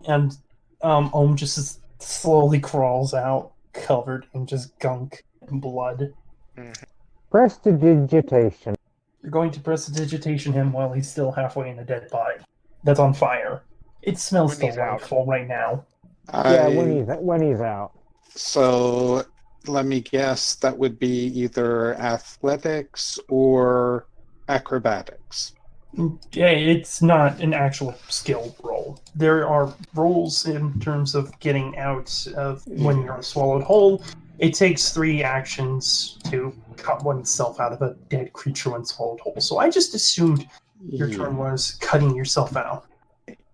and Ohm just slowly crawls out, covered in just gunk and blood. Prestidigitation. You're going to prestidigitation him while he's still halfway in a dead body that's on fire. It smells When he's out. delightful right now. Yeah, when he's out. So let me guess, that would be either athletics or acrobatics. Yeah, it's not an actual skill roll. There are rolls in terms of getting out of when you're swallowed whole. It takes 3 actions to cut oneself out of a dead creature when swallowed whole. So I just assumed your turn was cutting yourself out.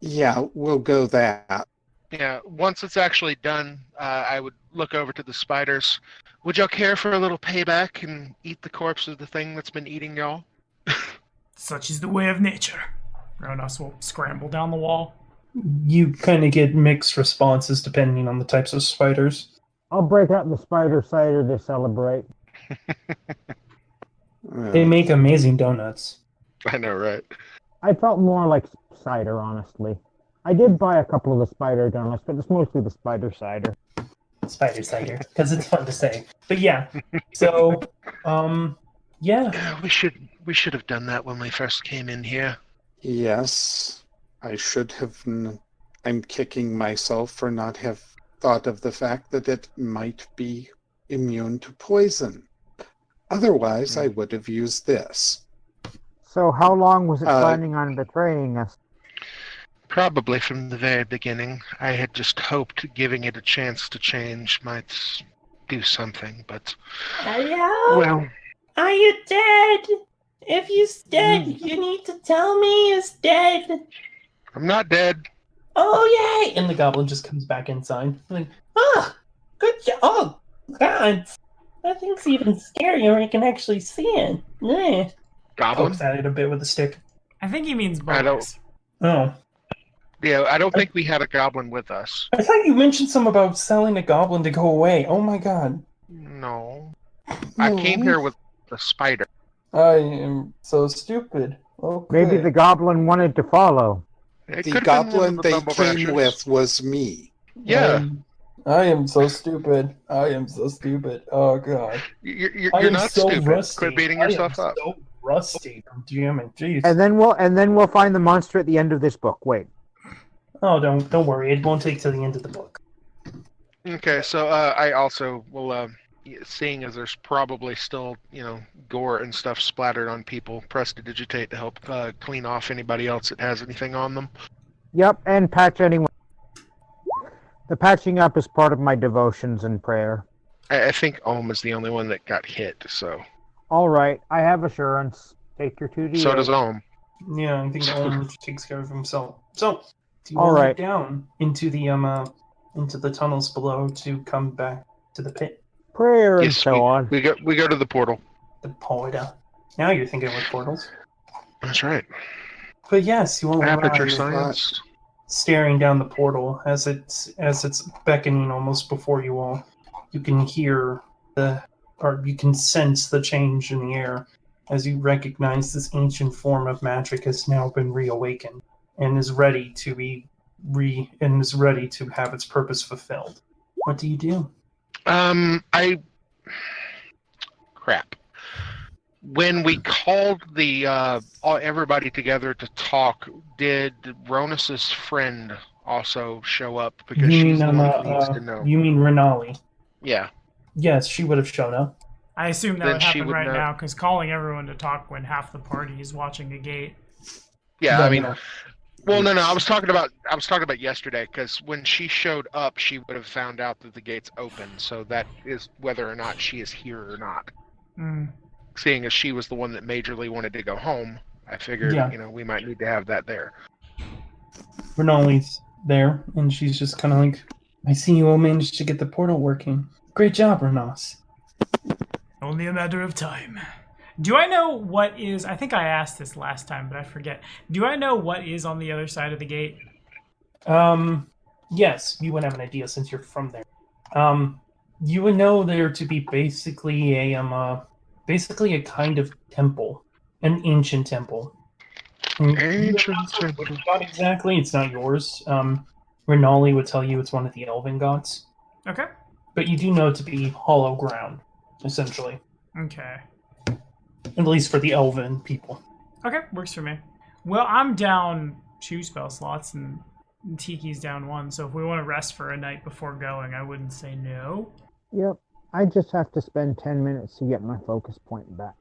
Yeah, we'll go that. Yeah, once it's actually done, I would look over to the spiders. Would y'all care for a little payback and eat the corpse of the thing that's been eating y'all? Such is the way of nature. Ronos will scramble down the wall. You kind of get mixed responses depending on the types of spiders. I'll break out the spider cider to celebrate. They make amazing donuts. I know, right? I felt more like cider, honestly. I did buy a couple of the spider donuts, but it's mostly the spider cider. Spider cider, because it's fun to say. But yeah, so, yeah. Yeah, we should have done that when we first came in here. Yes, I should have. I'm kicking myself for not have thought of the fact that it might be immune to poison. Otherwise, I would have used this. So how long was it planning on betraying us? Probably from the very beginning. I had just hoped giving it a chance to change might do something, but... Hello? Well... Are you dead? If he's dead, you need to tell me he's dead. I'm not dead. Oh, yay! And the goblin just comes back inside. Like, good job. Oh, God. That thing's even scarier when you can actually see it. Yeah. Goblin? Pokes at it a bit with a stick. I think he means I don't- bullets. Oh. Yeah, I don't think we had a goblin with us. I thought you mentioned something about selling a goblin to go away. Oh my God. No. I came here with a spider. I am so stupid. Okay. Maybe the goblin wanted to follow. It The could've been one goblin of the they Bumblebashers. came with was me. Yeah. I am so stupid. I am so stupid. Oh God. You're I am not so stupid. rusty. Quit beating I am yourself up. so rusty from DMing. Jeez. And then we'll find the monster at the end of this book. Wait. Oh, don't worry. It won't take till the end of the book. Okay, so I also will, seeing as there's probably still, gore and stuff splattered on people, prestidigitate to help clean off anybody else that has anything on them. Yep, and patch anyone. The patching up is part of my devotions and prayer. I think Ohm is the only one that got hit, so. All right, I have assurance. Take your 2D. So does Ohm. Yeah, I think Owen takes care of himself. So, do you All want to right. go down into the tunnels below to come back to the pit? Prayer and Yes, so on. We go to the portal. The portal. Now you're thinking with portals. That's right. But yes, you all Aperture arrive, science. staring down the portal as it's beckoning almost before you all. You can hear you can sense the change in the air as you recognize this ancient form of magic has now been reawakened and is ready to be ready to have its purpose fulfilled. What do you do? Crap. When we called everybody together to talk, did Ronus's friend also show up? Because she's the one that needs to know. You mean Renali? Yeah. Yes, she would have shown up. I assume that Then would she happen would right know. now, because calling everyone to talk when half the party is watching a gate. Yeah, No, I mean, no. well, no, I was talking about yesterday, because when she showed up, she would have found out that the gate's open. So that is whether or not she is here or not. Mm. Seeing as she was the one that majorly wanted to go home, I figured, Yeah. we might need to have that there. Renali's there, and she's just kind of like, I see you all managed to get the portal working. Great job, Renos. Only a matter of time. Do I know what is... I think I asked this last time, but I forget. Do I know what is on the other side of the gate? Yes, you would have an idea since you're from there. You would know there to be basically a kind of temple, an ancient temple. And Ancient what it's not exactly, it's not yours. Renali would tell you it's one of the elven gods, Okay. but you do know it to be hollow ground, essentially, Okay. at least for the elven people. Okay, works for me. Well, I'm down 2 spell slots, and Tiki's down 1, so if we want to rest for a night before going, I wouldn't say no. Yep. I just have to spend 10 minutes to get my focus point back.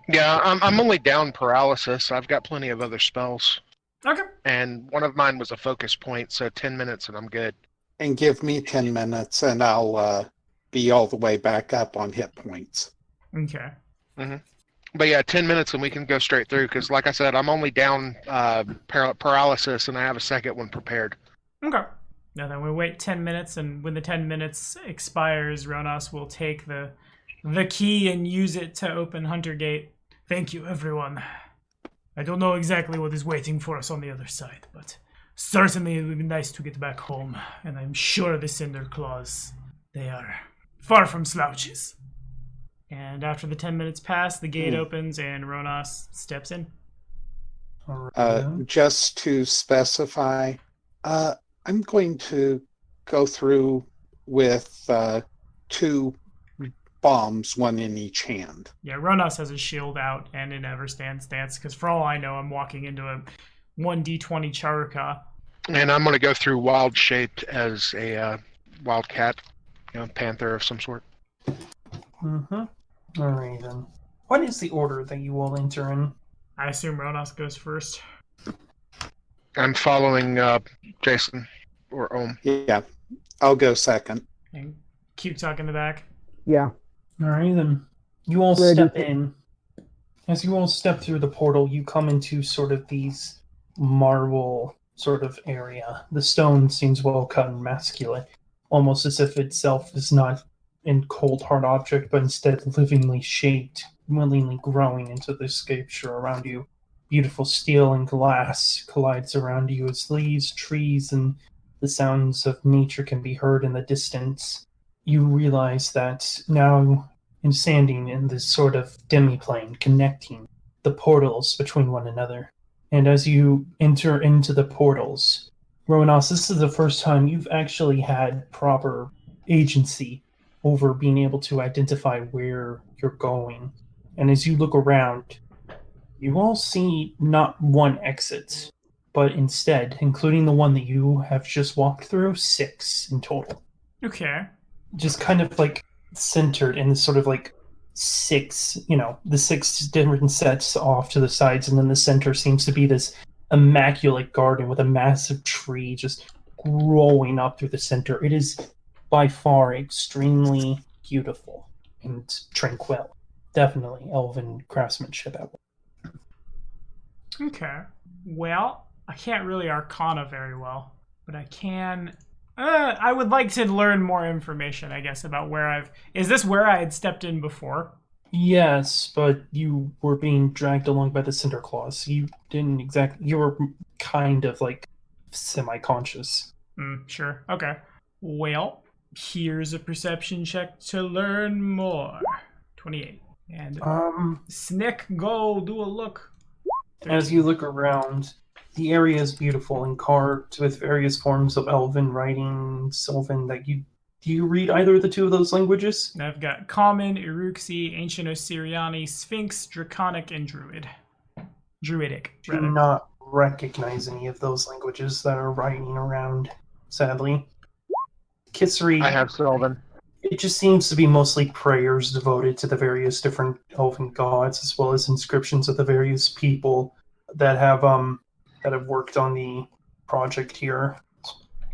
Yeah, I'm only down paralysis. I've got plenty of other spells. Okay. And one of mine was a focus point, so 10 minutes and I'm good. And give me 10 minutes and I'll be all the way back up on hit points. Okay. But yeah, 10 minutes and we can go straight through, because like I said, I'm only down paralysis and I have a second one prepared. Okay. Now then, we wait 10 minutes, and when the 10 minutes expires, Ronas will take the key and use it to open Hunter Gate. Thank you, everyone. I don't know exactly what is waiting for us on the other side, but certainly it would be nice to get back home, and I'm sure the Cinder Claws, they are far from slouches. And after the 10 minutes pass, the gate opens, and Ronas steps in. Alright. Just to specify, I'm going to go through with 2 bombs, one in each hand. Yeah, Ronas has his shield out and in Everstand stance, because for all I know, I'm walking into a 1d20 Charuka. And I'm going to go through wild shaped as a wildcat, panther of some sort. Mm-hmm. Alright then. What is the order that you all enter in? I assume Ronas goes first. I'm following Jason or Ohm. Yeah, I'll go second. And Cute Tuck in the back. Yeah. Alright then. You all Ready step to- in. As you all step through the portal, you come into sort of these marble sort of area. The stone seems well cut and masculine, almost as if itself is not a cold hard object, but instead livingly shaped, willingly growing into the sculpture around you. Beautiful steel and glass collides around you as leaves, trees, and the sounds of nature can be heard in the distance. You realize that now in standing in this sort of demiplane connecting the portals between one another. And as you enter into the portals, Ronas, this is the first time you've actually had proper agency over being able to identify where you're going. And as you look around, you all see not one exit, but instead, including the one that you have just walked through, 6 in total. Okay. Just kind of like centered in this sort of like 6, the 6 different sets off to the sides, and then the center seems to be this immaculate garden with a massive tree just growing up through the center. It is by far extremely beautiful and tranquil. Definitely elven craftsmanship at work. Okay. Well, I can't really Arcana very well, but I can... I would like to learn more information, I guess, about where Is this where I had stepped in before? Yes, but you were being dragged along by the Cinder Claws. You didn't exactly... You were kind of, like, semi-conscious. Sure. Okay. Well, here's a perception check to learn more. 28. And Snick, go do a look. 13. As you look around, the area is beautiful and carved with various forms of elven writing, Sylvan, that you... Do you read either of the 2 of those languages? And I've got Common, Iruxi, Ancient Osiriani, Sphinx, Draconic, and Druidic, Do rather. not recognize any of those languages that are writing around, sadly. Kissery, I have Sylvan. it just seems to be mostly prayers devoted to the various different elven gods, as well as inscriptions of the various people that have worked on the project here.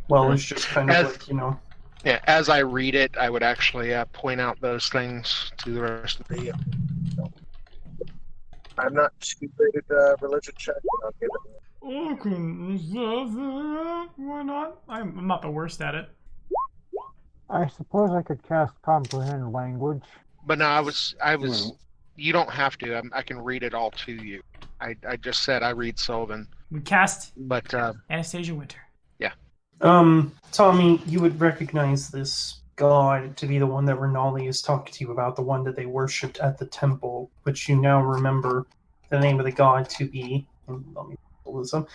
Well, it's just kind of like, Yeah, as I read it, I would actually point out those things to the rest of the. I'm not too great at religion check, but I'll give it. Okay, why not? I'm not the worst at it. I suppose I could cast comprehend language. But no, I was. You don't have to. I can read it all to you. I just said I read Sullivan. We cast But Anastasia Winter. Tommy, you would recognize this god to be the one that Renali is talking to you about, the one that they worshipped at the temple, which you now remember the name of the god to be, let me pull this up,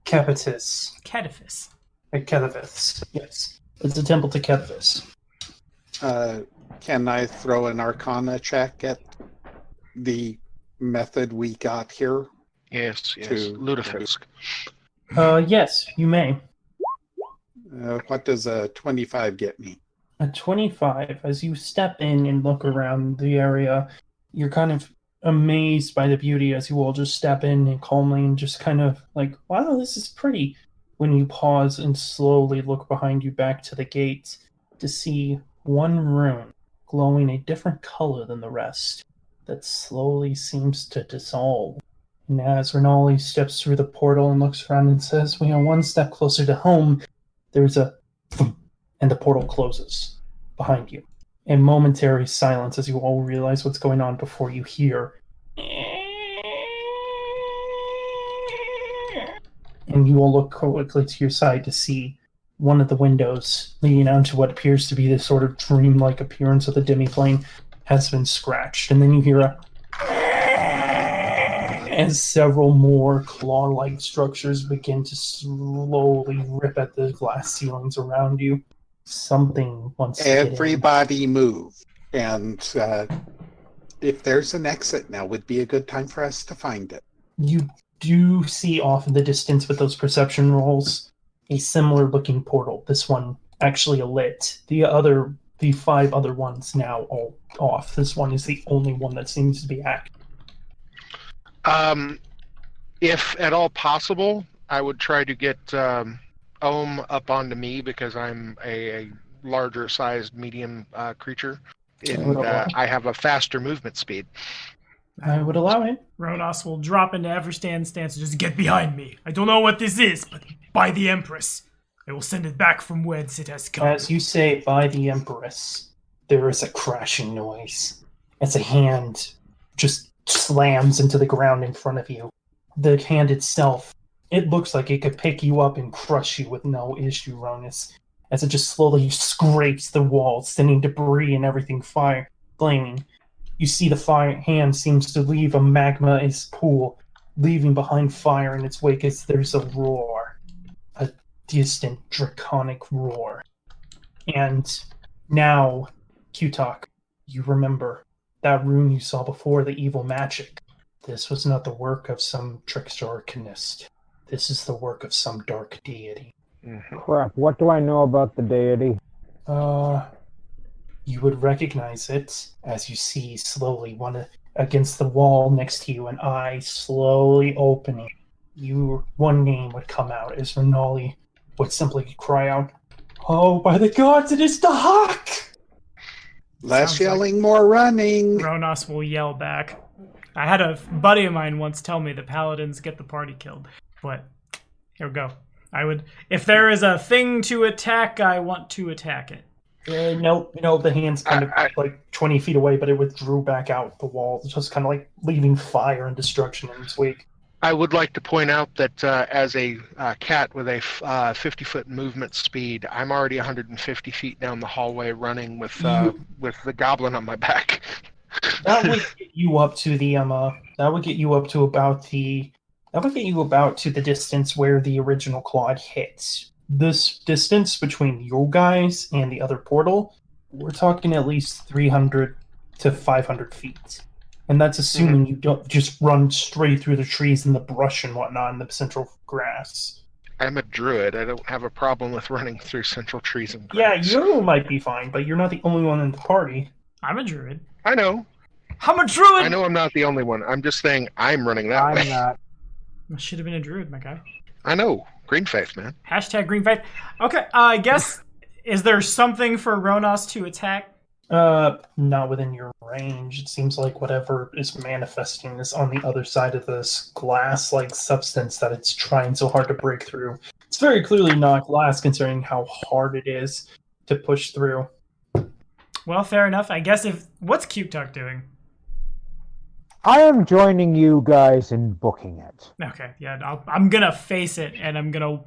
Capitis. Cetaphis. Cetaphis, yes. It's a temple to Cetaphis. Can I throw an Arcana check at the method we got here? yes, To- Ludafisk. Yes, you may. What does a 25 get me? A 25, as you step in and look around the area, you're kind of amazed by the beauty as you all just step in and calmly and just kind of like, wow, this is pretty. When you pause and slowly look behind you back to the gates to see one rune glowing a different color than the rest that slowly seems to dissolve. And as Renali steps through the portal and looks around and says, we are one step closer to home, there's a thump, and the portal closes behind you. And momentary silence as you all realize what's going on before you hear. And you all look quickly to your side to see one of the windows leading out to what appears to be this sort of dreamlike appearance of the demiplane has been scratched. And then you hear a... as several more claw-like structures begin to slowly rip at the glass ceilings around you. Something wants to get in. Everybody move. And if there's an exit now, would be a good time for us to find it. You do see off in the distance with those perception rolls a similar-looking portal. This one actually lit. The 5 other ones now all off. This one is the only one that seems to be active. If at all possible, I would try to get Ohm up onto me because I'm a larger sized medium creature. And I have a faster movement speed. I would allow it. Ronos will drop into Everstand stance and just get behind me. I don't know what this is, but by the Empress, I will send it back from whence it has come. As you say, by the Empress, there is a crashing noise. As a hand just slams into the ground in front of you. The hand itself, it looks like it could pick you up and crush you with no issue, Ronus. As it just slowly scrapes the wall, sending debris and everything flaming. You see the hand seems to leave a magma-ish pool, leaving behind fire in its wake as there's a roar. A distant, draconic roar. And now, Q-Talk, you remember that rune you saw before, the evil magic. This was not the work of some trickster or chemist. This is the work of some dark deity. Crap, what do I know about the deity? You would recognize it as you see slowly one against the wall next to you, an eye slowly opening. One name would come out as Unholy would simply cry out, "Oh, by the gods, it is the Hawk!" Less Sounds yelling, more running. Ronos will yell back. I had a buddy of mine once tell me the paladins get the party killed. But here we go. If there is a thing to attack, I want to attack it. No, the hand's kind of like 20 feet away, but it withdrew back out the wall, just kind of like leaving fire and destruction in its wake. I would like to point out that as a cat with a 50-foot movement speed, I'm already 150 feet down the hallway running with the goblin on my back. That would get you up to the That would get you up to about the distance where the original Claude hits. This distance between you guys and the other portal, we're talking at least 300 to 500 feet. And that's assuming you don't just run straight through the trees and the brush and whatnot in the central grass. I'm a druid. I don't have a problem with running through central trees and grass. Yeah, you might be fine, but you're not the only one in the party. I'm a druid. I know. I'm a druid! I know I'm not the only one. I'm just saying I'm running that way. I'm not. I should have been a druid, my guy. I know. Green faith, man. Hashtag green faith. Okay, I guess, is there something for Ronos to attack? Not within your range. It seems like whatever is manifesting is on the other side of this glass-like substance that it's trying so hard to break through. It's very clearly not glass, considering how hard it is to push through. Well, fair enough. I guess what's Cute Talk doing? I am joining you guys in booking it. Okay, yeah, I'm gonna face it, and I'm gonna,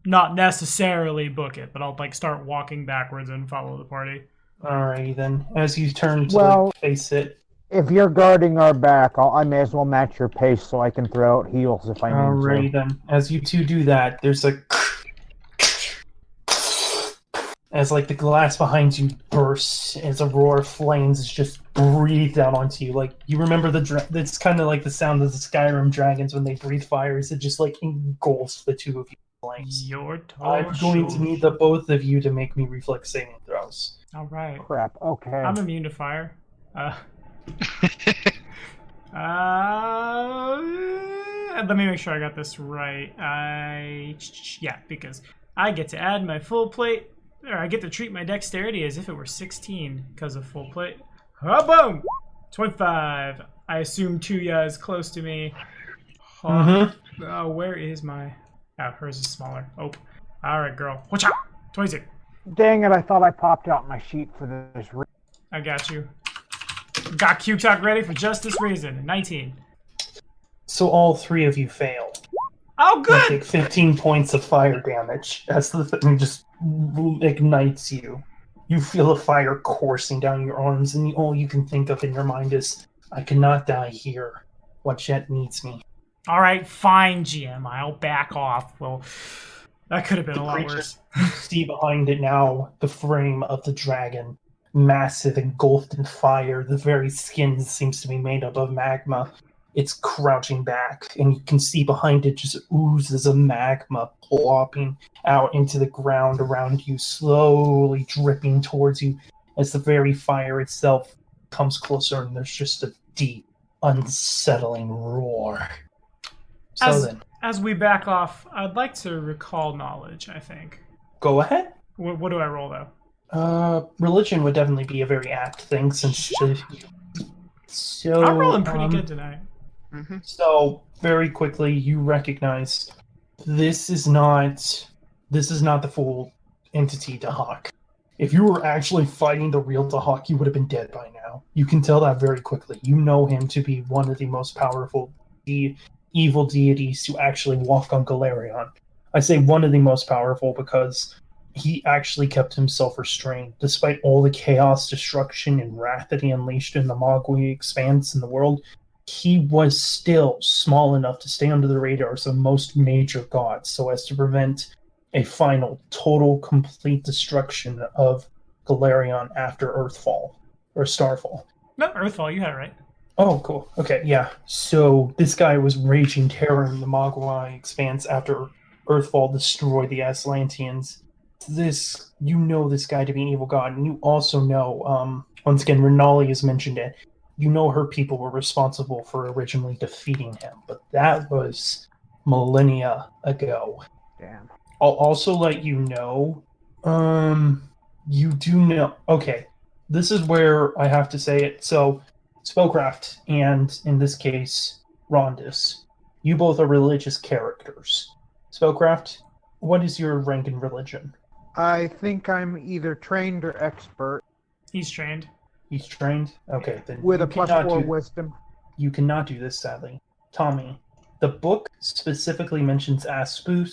not necessarily book it, but I'll, start walking backwards and follow the party. Alrighty then. As you turn to face it. If you're guarding our back, I may as well match your pace so I can throw out heals if I need to. Alrighty then. As you two do that, there's a as the glass behind you bursts, as a roar of flames is just breathed out onto you. You remember it's kind of like the sound of the Skyrim dragons when they breathe fire. It just engulfs the two of you in flames. I'm going to need the both of you to make me reflex saving throws. All right. Crap. Okay. I'm immune to fire. Let me make sure I got this right. Because I get to add my full plate, or I get to treat my dexterity as if it were 16 because of full plate. Oh, boom! 25. I assume Tuya is close to me. Oh, where is my... Oh, hers is smaller. Oh. Alright, girl. Watch out! 26. Dang it, I thought I popped out my sheet for this. I got you. Got Q-Talk ready for just this reason. 19. So all three of you fail. Oh, good! You take 15 points of fire damage as the thing just ignites you. You feel the fire coursing down your arms, and all you can think of in your mind is, I cannot die here. Jet needs me. All right, fine, GM. I'll back off. Well, that could have been a lot creature- worse. You see behind it now the frame of the dragon, massive, engulfed in fire. The very skin seems to be made up of magma. It's crouching back, and you can see behind it just oozes of magma plopping out into the ground around you, slowly dripping towards you as the very fire itself comes closer, and there's just a deep, unsettling roar. As we back off, I'd like to recall knowledge, I think. Go ahead. What do I roll, though? Religion would definitely be a very apt thing, since... So, I'm rolling pretty good tonight. Mm-hmm. So, very quickly, you recognize this is not the full entity Dahak. If you were actually fighting the real Dahak, you would have been dead by now. You can tell that very quickly. You know him to be one of the most powerful evil deities to actually walk on Galarion. I say one of the most powerful because he actually kept himself restrained. Despite all the chaos, destruction, and wrath that he unleashed in the Mogwai expanse in the world, he was still small enough to stay under the radars of most major gods, so as to prevent a final, total, complete destruction of Galarion after Earthfall, or Starfall. No, Earthfall, you had it right. Oh, cool. Okay, yeah. So this guy was raging terror in the Mogwai expanse after Earthfall destroyed the Aslanteans. You know this guy to be an evil god, and you also know, once again, Renali has mentioned it, you know her people were responsible for originally defeating him, but that was millennia ago. Damn. I'll also let you know, you do know, okay, this is where I have to say it. So, Spellcraft, and in this case, Rondis, you both are religious characters. Spellcraft, what is your rank in religion? I think I'm either trained or expert He's trained. He's trained? Okay, then with you a plus cannot 4 do- wisdom. You cannot do this, sadly. Tommy, the book specifically mentions Aspu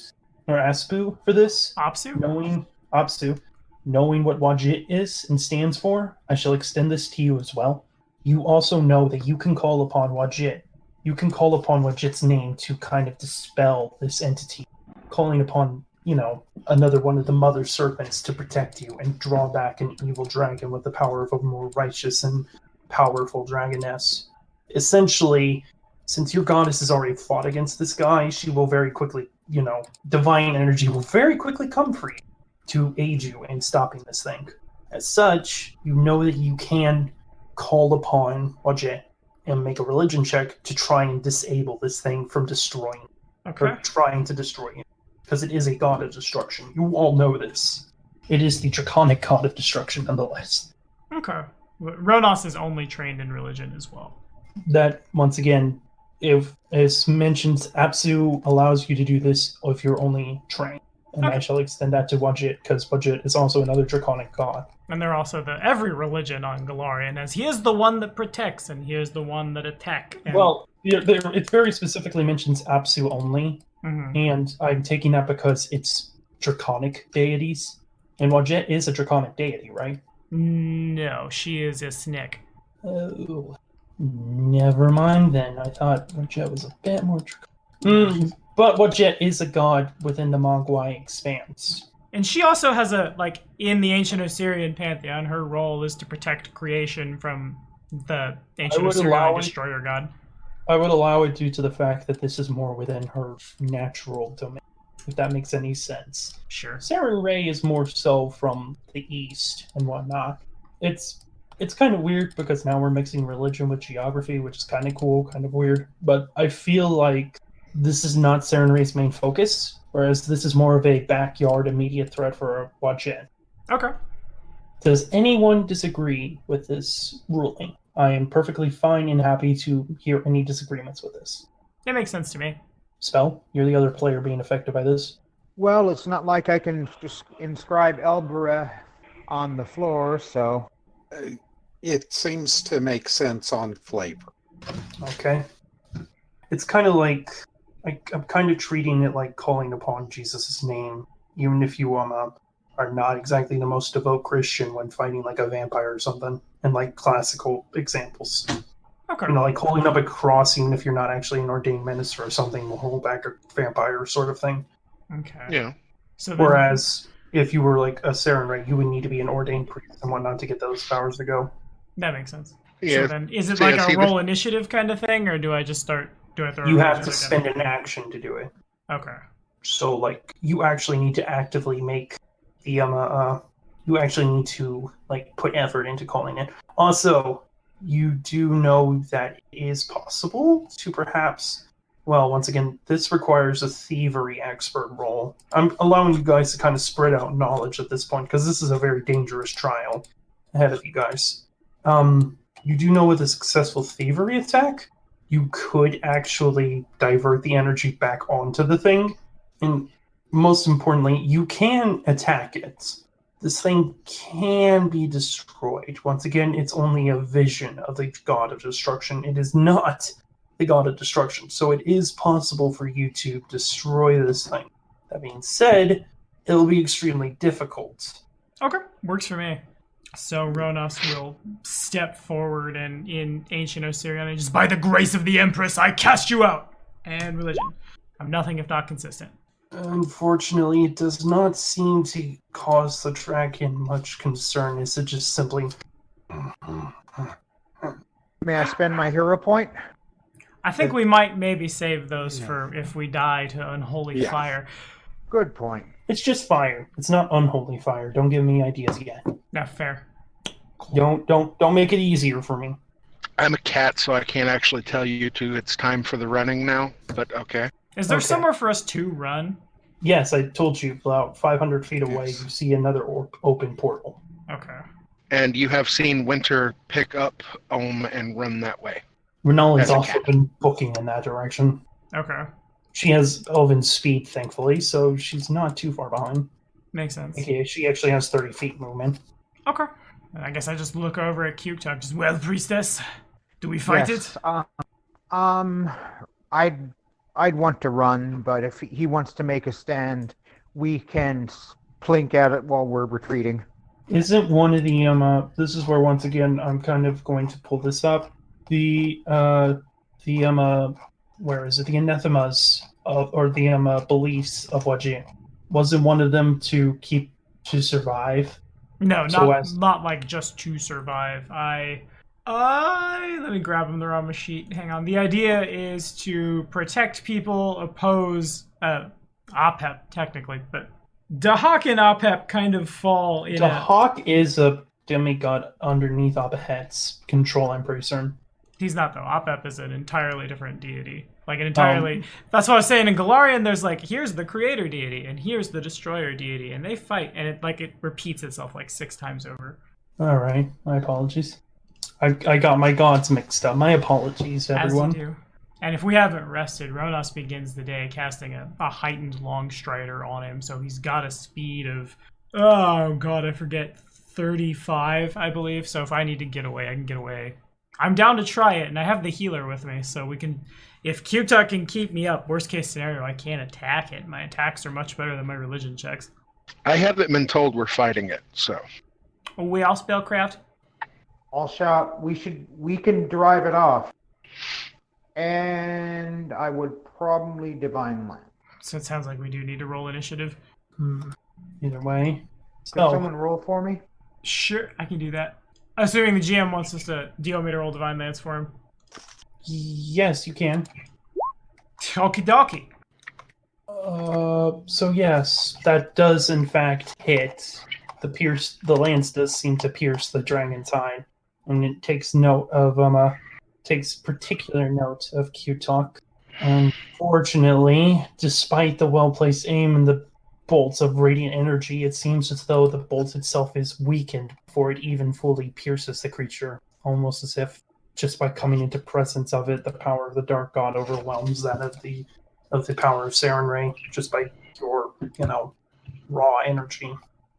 for this. Apsu? Knowing what Wajit is and stands for, I shall extend this to you as well. You also know that you can call upon Wajit. You can call upon Wajit's name to kind of dispel this entity, calling upon, another one of the mother serpents to protect you and draw back an evil dragon with the power of a more righteous and powerful dragoness. Essentially, since your goddess has already fought against this guy, she will very quickly, divine energy will very quickly come for you to aid you in stopping this thing. As such, you know that you can call upon Wajit and make a religion check to try and disable this thing from destroying, Okay. or trying to destroy you. Because it is a god of destruction. You all know this. It is the draconic god of destruction, nonetheless. Okay. Ronos is only trained in religion as well. That, once again, if, as mentioned, Apsu allows you to do this if you're only trained. And I Okay. shall extend that to Wajit, because Wajit is also another draconic god. And they're also every religion on Galarian, as he is the one that protects and he is the one that attack. And, Well, it very specifically mentions Apsu only, Mhm. and I'm taking that because it's draconic deities. And Wajit is a draconic deity, right? No, she is a snick. Oh, never mind then. I thought Wajit was a bit more draconic. But Wajit is a god within the Mogwai expanse. And she also has in the ancient Osirian pantheon, her role is to protect creation from the ancient would allow Osirian it. destroyer god. I would allow it due to the fact that this is more within her natural domain, if that makes any sense. Sure. Saren Ray is more so from the east and whatnot. It's kind of weird because now we're mixing religion with geography, which is kind of cool, kind of weird. But I feel like this is not Saren Ray's main focus, whereas this is more of a backyard immediate threat for Wajin. Okay. Does anyone disagree with this ruling? I am perfectly fine and happy to hear any disagreements with this. It makes sense to me. Spell, you're the other player being affected by this. Well, it's not like I can just inscribe Elbera on the floor, so... It seems to make sense on flavor. Okay. It's kind of like I'm kind of treating it like calling upon Jesus' name, even if you are not exactly the most devout Christian when fighting like a vampire or something, and like classical examples. Okay. Like holding up a cross, even if you're not actually an ordained minister or something, will hold back a vampire sort of thing. Okay. Yeah. So then, Whereas if you were like a Saren, right, you would need to be an ordained priest and whatnot to get those powers to go. that makes sense. Yeah. So then, is it So, like yeah, a see, roll initiative kind of thing, or do I just start? Do I throw? You a have to initiative spend again? an action to do it. Okay. So, like, you actually need to actively make the you actually need to like put effort into calling it. Also, you do know that it is possible to perhaps. Well, once again, this requires a thievery expert roll. I'm allowing you guys to kind of spread out knowledge at this point because this is a very dangerous trial ahead of you guys. You do know with a successful thievery attack, you could actually divert the energy back onto the thing. And most importantly, you can attack it. This thing can be destroyed. Once again, it's only a vision of the god of destruction. It is not the god of destruction. So it is possible for you to destroy this thing. That being said, it'll be extremely difficult. Okay, works for me. So Ronos will step forward and in ancient Osirian, just by the grace of the Empress, I cast you out. And religion. I'm nothing if not consistent. Unfortunately, it does not seem to cause the dragon much concern. Is it just simply... May I spend my hero point? I think we might maybe save those for if we die to unholy Yeah. fire. Good point. It's just fire. It's not unholy fire. Don't give me ideas yet. Yeah, fair. Don't make it easier for me. I'm a cat, so I can't actually tell you two it's time for the running now, but okay. Is there Okay. somewhere for us to run? Yes, I told you, about 500 feet away, Yes. you see another open portal. Okay. And you have seen Winter pick up Ohm and run that way. Renali's As a also cat. been booking in that direction. Okay. She has elven speed, thankfully, so she's not too far behind. Makes sense. Okay, she actually has 30 feet movement. Okay. I guess I just look over at Cute Talk. Just, well, priestess, do we fight Yes, it? I'd want to run, but if he wants to make a stand, we can plink at it while we're retreating. Isn't one of the this is where once again I'm kind of going to pull this up. The where is it? The anathemas or the beliefs of Wajir. Wasn't one of them to survive? No, So not like just to survive. Let me grab him. They're on my sheet. Hang on. The idea is to protect people, oppose Apep technically, but Dahak and Apep kind of fall in. Dahak is a demigod underneath Apep's control, I'm pretty certain. He's not though. Apep is an entirely different deity. Like an entirely. That's what I was saying. In Galarian, there's like here's the creator deity and here's the destroyer deity, and they fight, and it repeats itself like 6 times over. All right, my apologies. I got my gods mixed up. My apologies, everyone. As you do. And if we haven't rested, Ronos begins the day casting a heightened long strider on him, so he's got a speed of, oh god, I forget, 35, I believe. So if I need to get away, I can get away. I'm down to try it, and I have the healer with me, so we can... If Q-Tuck can keep me up, worst case scenario, I can't attack it. My attacks are much better than my religion checks. I haven't been told we're fighting it, so. Oh, we all spellcraft? All shot. We can drive it off. And I would probably divine land. So it sounds like we do need to roll initiative. Either way. Could someone roll for me? Sure, I can do that. Assuming the GM wants us to... Do you want me to roll Divine Lance for him? Yes, you can. Okie dokie. So yes, that does in fact hit. The lance does seem to pierce the dragon's hide, and it takes particular note of Q-Talk. Unfortunately, despite the well-placed aim and the bolts of radiant energy, it seems as though the bolt itself is weakened before it even fully pierces the creature, almost as if just by coming into presence of it, the power of the Dark God overwhelms that of the power of Sarenrae, just by your, raw energy.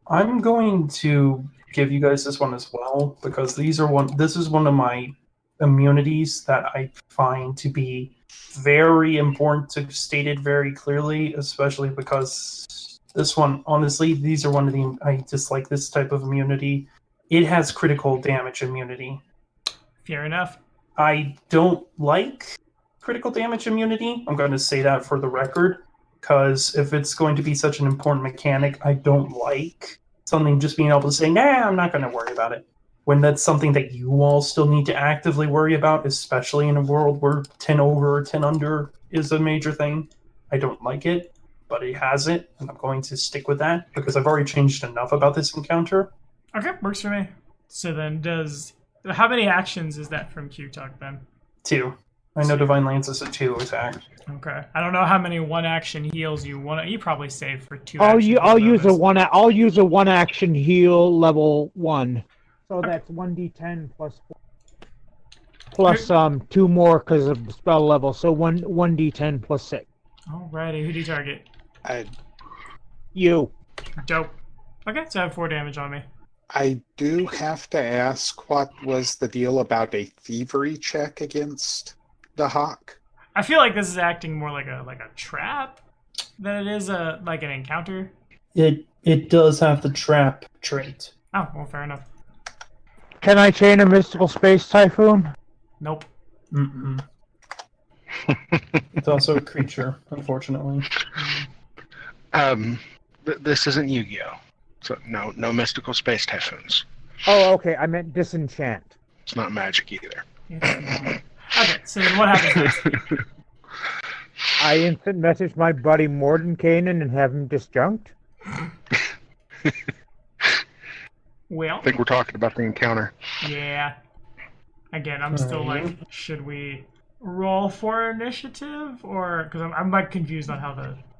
I'm going to give you guys this one as well, because this is one of my immunities that I find to be very important to state it very clearly, especially because this one, honestly, these are one of the, I dislike this type of immunity. It has critical damage immunity. Fair enough. I don't like critical damage immunity. I'm going to say that for the record, because if it's going to be such an important mechanic, I don't like something just being able to say, nah, I'm not going to worry about it. When that's something that you all still need to actively worry about, especially in a world where 10 over or 10 under is a major thing. I don't like it, but it has it, and I'm going to stick with that, because I've already changed enough about this encounter. Okay, works for me. So then how many actions is that from Q-Talk then? 2. I know Divine Lance is a 2 attack. Okay. I don't know how many one action heals you want. You probably save for 2 I'll actions. use a one action heal level 1. So that's 1d10 plus 4. Plus 2 more because of spell level. So 1d10 plus 6. Alrighty, who do you target? You. Dope. Okay, so I have 4 damage on me. I do have to ask, what was the deal about a thievery check against the hawk? I feel like this is acting more like a trap than it is like an encounter. It does have the trap trait. Oh, well, fair enough. Can I chain a mystical space typhoon? Nope. Mm-mm. It's also a creature, unfortunately. This isn't Yu-Gi-Oh! So no mystical space typhoons. Oh, okay. I meant disenchant. It's not magic either. Okay, so then what happens next? I instant message my buddy Mordenkainen and have him disjunct. Well, I think we're talking about the encounter. yeah. Again, I'm still like, should we roll for initiative, or because I'm like confused on how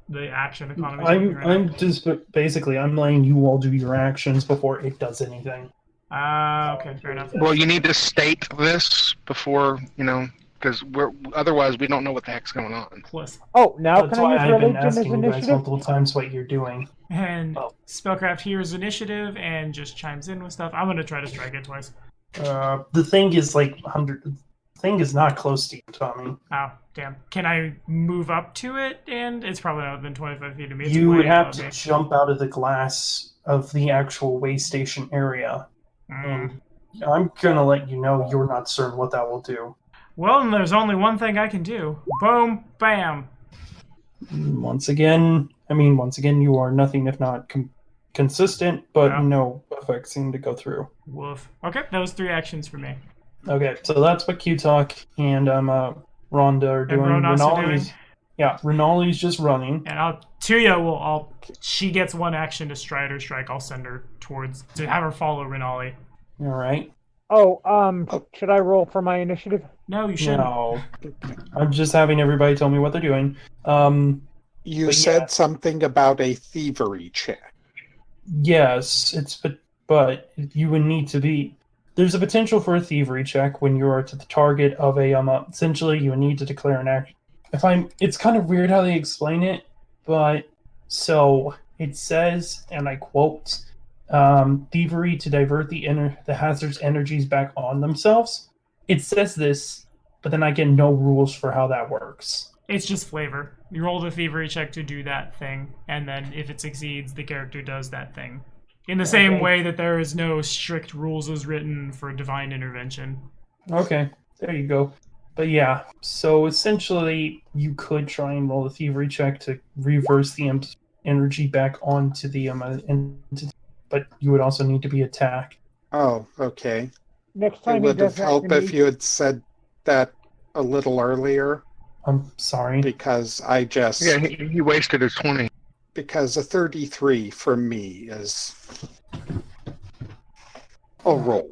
the action economy is working right I'm now. just basically I'm letting you all do your actions before it does anything. Okay, fair enough. Well, you need to state this before, because otherwise we don't know what the heck's going on. Plus, Oh, now That's can why I use I've been religion as asking you guys initiative? multiple times what you're doing. and Oh. Spellcraft hears initiative and just chimes in with stuff. I'm gonna try to strike it twice. The thing is like 100. The thing is not close to you, Tommy. Oh, damn. Can I move up to it? And it's probably not within 25 feet of me. It's You way would have above to me. jump out of the glass of the actual way station area. And I'm gonna let you know you're not certain what that will do. Well, then there's only one thing I can do. Boom, bam. Once again, you are nothing if not consistent, but Yeah. no effects seem to go through. Woof. Okay, that was 3 actions for me. Okay, so that's what Q-Talk and Rhonda are doing. Ronas are doing. Yeah, Renali's just running. And Tuya she gets 1 action to stride or strike. I'll send her to have her follow Renali. All right. Oh, should I roll for my initiative? No, you shouldn't. No, I'm just having everybody tell me what they're doing. You But said yeah. something about a thievery check. Yes, but you would need to be. There's a potential for a thievery check when you are to the target of a essentially you would need to declare an action. It's kind of weird how they explain it, but so it says, and I quote, thievery to divert the hazard's energies back on themselves. It says this, but then I get no rules for how that works. It's just flavor. You roll the thievery check to do that thing, and then if it succeeds, the character does that thing. In the same way that there is no strict rules as written for divine intervention. Okay, there you go. But yeah, so essentially, you could try and roll a thievery check to reverse the energy back onto the entity, but you would also need to be attacked. Oh, okay. Next It time he would does have that helped to if me, you had said that a little earlier, I'm sorry. because I just... Yeah, he wasted his 20. Because a 33 for me is a roll.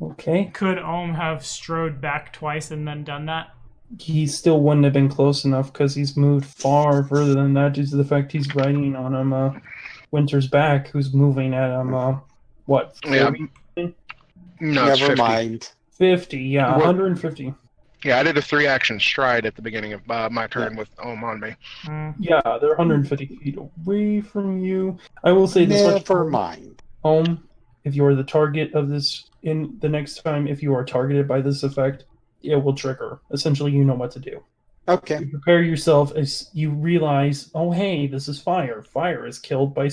Okay. Could Ohm have strode back twice and then done that? He still wouldn't have been close enough because he's moved far further than that due to the fact he's riding on Winter's back, who's moving at what? 40? Yeah. No, it's Never 50. mind. 50, yeah, What- 150. Yeah, I did a 3-action stride at the beginning of my turn with Ohm on me. Yeah, they're 150 feet away from you. I will say this much. Never mind. Home, if you are the target of this in the next time, if you are targeted by this effect, it will trigger. Essentially, you know what to do. Okay. You prepare yourself as you realize, oh hey, this is fire. Fire is killed by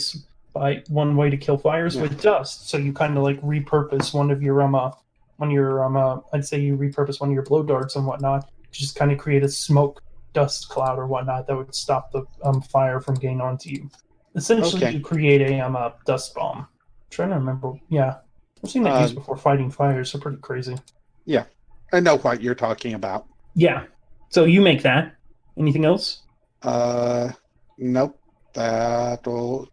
one way to kill fire is with dust. So you kind of like repurpose one of your on your I'd say you repurpose one of your blow darts and whatnot to just kind of create a smoke dust cloud or whatnot that would stop the fire from getting onto you. Essentially, Okay. you create a dust bomb. I'm trying to remember. Yeah, I've seen that used before fighting fires. So pretty crazy. Yeah, I know what you're talking about. Yeah. So you make that. Anything else? Nope. That'll.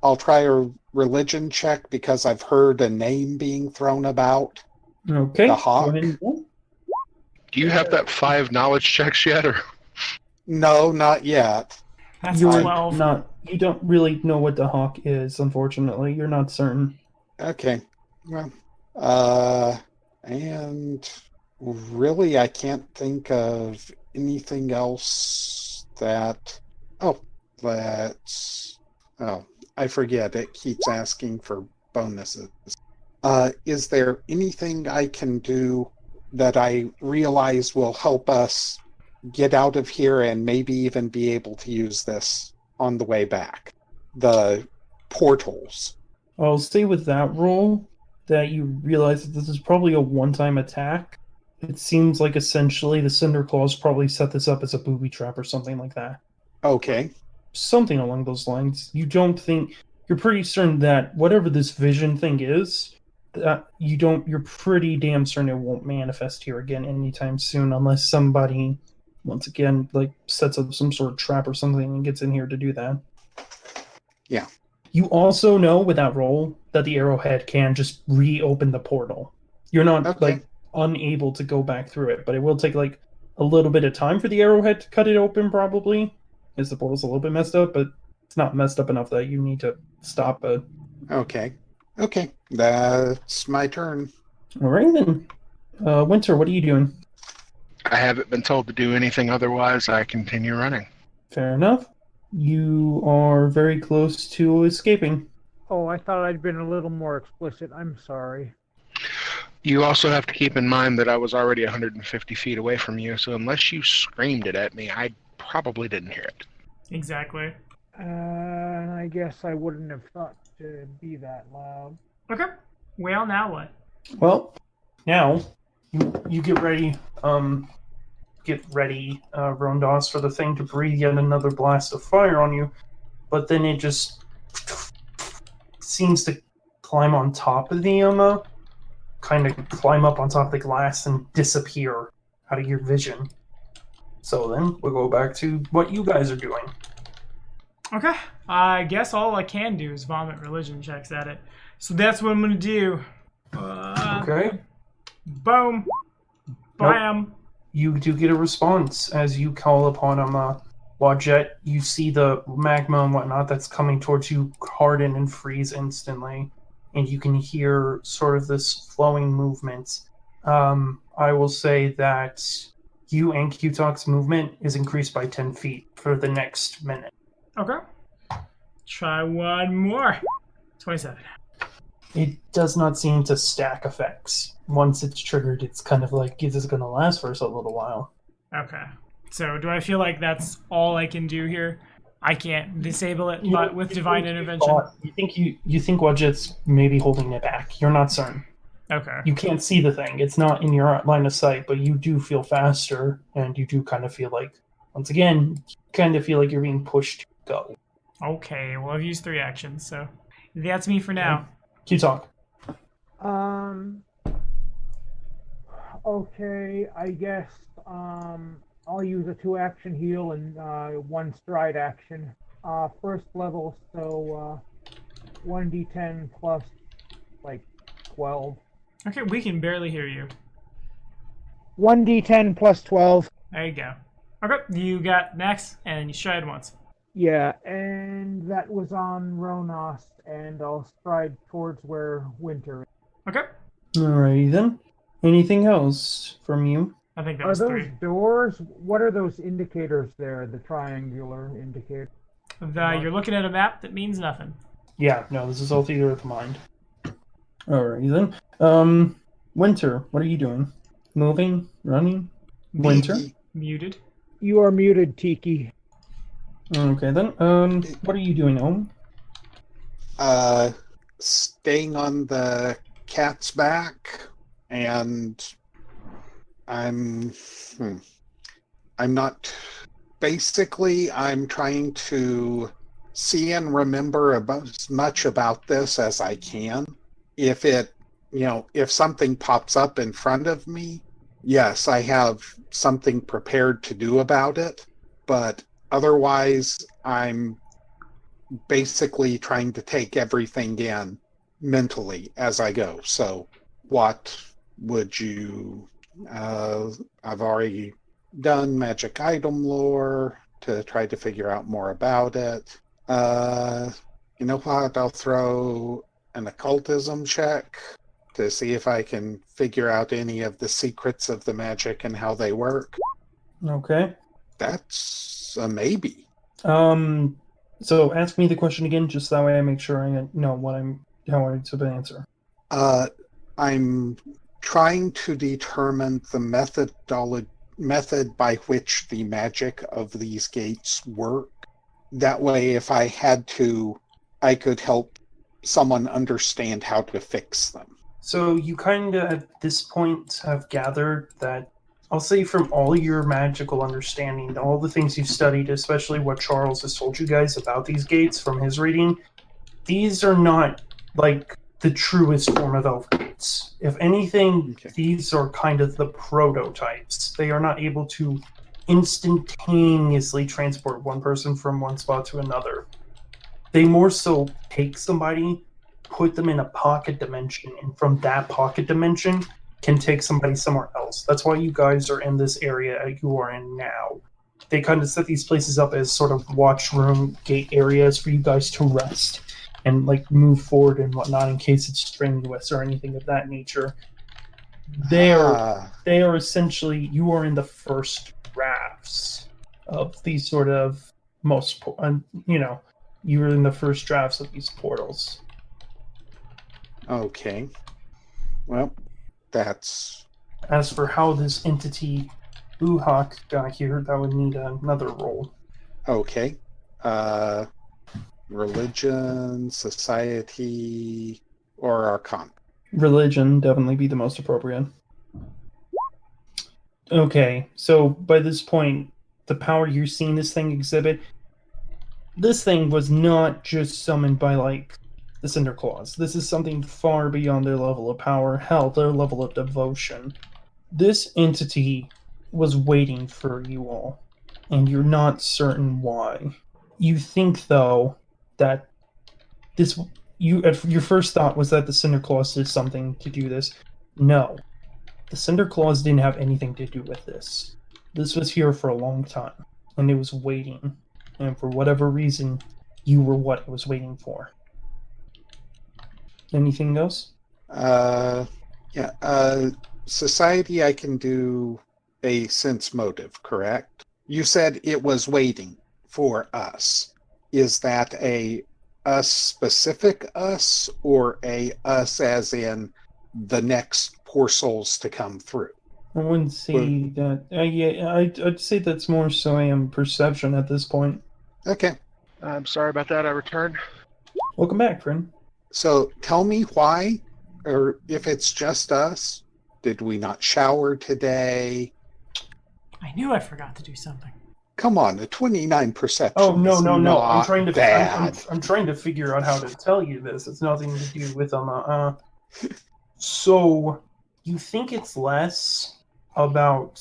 I'll try a religion check because I've heard a name being thrown about. Okay. The hawk. Go ahead and roll. Do you have that 5 knowledge checks yet, or? No, not yet. That's You're 12. not. You don't really know what the hawk is. Unfortunately, you're not certain. Okay. Well, and really, I can't think of anything else that. Oh, let's. Oh, I forget. It keeps asking for bonuses. Is there anything I can do that I realize will help us get out of here and maybe even be able to use this on the way back? The portals. I'll say with that roll that you realize that this is probably a one-time attack. It seems like essentially the Cinder Claws probably set this up as a booby trap or something like that. Okay. Something along those lines. You don't think... You're pretty certain that whatever this vision thing is, you're pretty damn certain it won't manifest here again anytime soon unless somebody, once again, like sets up some sort of trap or something and gets in here to do that. Yeah. You also know with that roll that the arrowhead can just reopen the portal. You're not like unable to go back through it, but it will take like a little bit of time for the arrowhead to cut it open probably, because the portal's a little bit messed up, but it's not messed up enough that you need to stop it. Okay. Okay. That's my turn. All right then. Winter, what are you doing? I haven't been told to do anything otherwise. I continue running. Fair enough. You are very close to escaping. Oh, I thought I'd been a little more explicit. I'm sorry. You also have to keep in mind that I was already 150 feet away from you, so unless you screamed it at me, I probably didn't hear it. Exactly. I guess I wouldn't have thought to be that loud. Okay. Well, now what? Well, now you get ready. Rondos, for the thing to breathe yet another blast of fire on you, but then it just seems to climb on top of the kind of climb up on top of the glass and disappear out of your vision. So then we'll go back to what you guys are doing. Okay. I guess all I can do is vomit religion checks at it. So that's what I'm going to do. Okay. Boom. Bam. You do get a response as you call upon Wadjet. You see the magma and whatnot that's coming towards you harden and freeze instantly, and you can hear sort of this flowing movement. I will say that you and Q-Talk's movement is increased by 10 feet for the next minute. Okay. Try one more. 27. It does not seem to stack effects. Once it's triggered, it's kind of like this is going to last for a little while. Okay. So do I feel like that's all I can do here? I can't disable it, but with divine intervention. You think Wadjet's maybe holding it back. You're not certain. Okay. You can't see the thing. It's not in your line of sight, but you do feel faster, and you do kind of feel like, once again, you're being pushed to go. Okay, well, I've used 3 actions, so that's me for now. Q-Talk. Okay, I guess I'll use a 2-action heal and 1 stride action. First level, so 1d10 plus like 12. Okay, we can barely hear you. 1d10 plus 12. There you go. Okay, you got next, and you stride once. Yeah, and that was on Ronos, and I'll stride towards where Winter is. Okay. Alrighty then. Anything else from you? I think that Are was those 3. doors? What are those indicators there, the triangular indicator? You're looking at a map that means nothing. Yeah, no, this is all theater of the mind. Alrighty then. Winter, what are you doing? Moving? Running? Winter? Muted. You are muted, Tiki. Okay then. What are you doing, Ohm? Staying on the cat's back and I'm not. Basically, I'm trying to see and remember as much about this as I can. If if something pops up in front of me, yes, I have something prepared to do about it. But otherwise, I'm basically trying to take everything in mentally as I go. So, what would you? I've already done magic item lore to try to figure out more about it. You know what? I'll throw an occultism check to see if I can figure out any of the secrets of the magic and how they work. Okay. That's a maybe. So ask me the question again, just that way I make sure I know how I'm supposed to answer. I'm trying to determine the method by which the magic of these gates work. That way, if I had to, I could help someone understand how to fix them. So you kind of, at this point, have gathered that, I'll say from all your magical understanding, all the things you've studied, especially what Charles has told you guys about these gates from his reading, these are not, like, the truest form of elf gates. If anything, These are kind of the prototypes. They are not able to instantaneously transport one person from one spot to another. They more so take somebody, put them in a pocket dimension, and from that pocket dimension can take somebody somewhere else. That's why you guys are in this area you are in now. They kind of set these places up as sort of watch room gate areas for you guys to rest and like move forward and whatnot in case it's strenuous or anything of that nature. They are essentially, you are in the first drafts of these sort of you were in the first drafts of these portals. Okay. Well, that's... As for how this entity Buhak got here, that would need another roll. Okay. Religion, society, or arcana? Religion definitely be the most appropriate. Okay, so by this point, the power you're seeing this thing exhibit, this thing was not just summoned by, like, the Cinder Claws. This is something far beyond their level of power, hell, their level of devotion. This entity was waiting for you all, and you're not certain why. You think, though, that your first thought was that the Cinder Claws did something to do this. No. The Cinder Claws didn't have anything to do with this. This was here for a long time, and it was waiting. And for whatever reason, you were what it was waiting for. Anything else? Society, I can do a sense motive, correct? You said it was waiting for us. Is that a us specific us, or a us as in the next poor souls to come through? I wouldn't say that. I'd say that's more so I am perception at this point. Okay. I'm sorry about that. I returned. Welcome back, friend. So tell me why, or if it's just us. Did we not shower today? I knew I forgot to do something. Come on, a 29 perception. Oh no! I'm I'm trying to figure out how to tell you this. It's nothing to do with So you think it's less about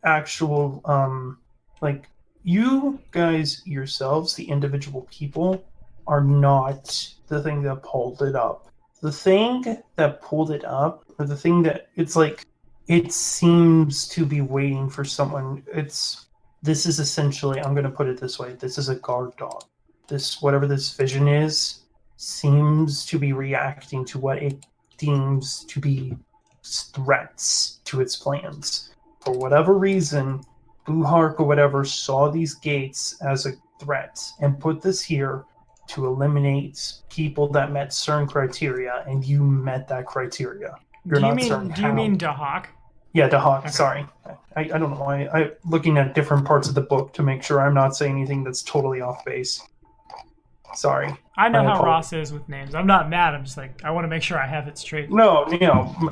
actual like you guys yourselves, the individual people, are not the thing that pulled it up. The thing that pulled it up, or the thing that it's like, it seems to be waiting for someone. This is essentially, I'm going to put it this way, this is a guard dog. Whatever this vision is, seems to be reacting to what it deems to be threats to its plans. For whatever reason, Buhark or whatever saw these gates as a threat and put this here to eliminate people that met certain criteria, and you met that criteria. Do you mean Dahak? Yeah, Dahak. Okay. Sorry, I don't know. I'm looking at different parts of the book to make sure I'm not saying anything that's totally off base. Sorry. I know I how apologize. Ross is with names. I'm not mad. I'm just like, I want to make sure I have it straight. No,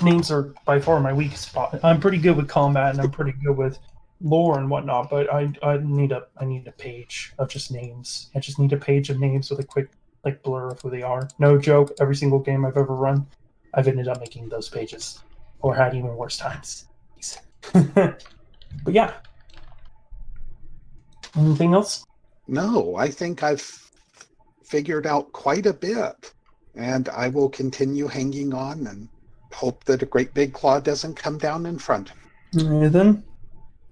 names are by far my weak spot. I'm pretty good with combat and I'm pretty good with lore and whatnot, but I need a page of just names. I just need a page of names with a quick blur of who they are. No joke. Every single game I've ever run, I've ended up making those pages, or had even worse times. But yeah. Anything else? No, I think I've figured out quite a bit, and I will continue hanging on and hope that a great big claw doesn't come down in front. And then,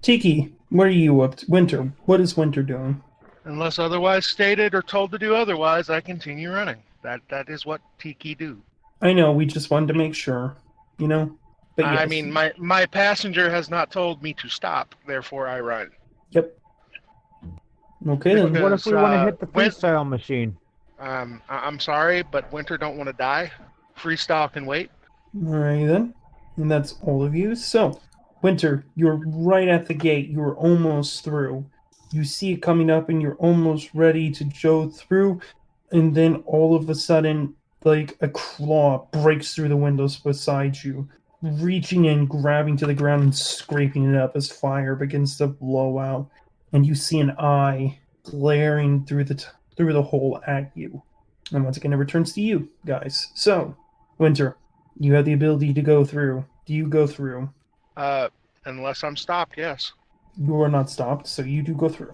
Tiki, what are you up to? Winter, what is Winter doing? Unless otherwise stated or told to do otherwise, I continue running. That is what Tiki do. I know, we just wanted to make sure, But I yes. mean, my passenger has not told me to stop, therefore I run. Yep. Okay then. Because, What if we want to hit the when- freestyle machine? I'm sorry, but Winter don't want to die. Freestyle can wait. Alright then. And that's all of you. So, Winter, you're right at the gate. You're almost through. You see it coming up and you're almost ready to go through. And then all of a sudden, like a claw breaks through the windows beside you, reaching in, grabbing to the ground and scraping it up as fire begins to blow out. And you see an eye glaring through the hole at you. And once again, it returns to you, guys. So, Winter, you have the ability to go through. Do you go through? Unless I'm stopped, yes. You are not stopped, so you do go through.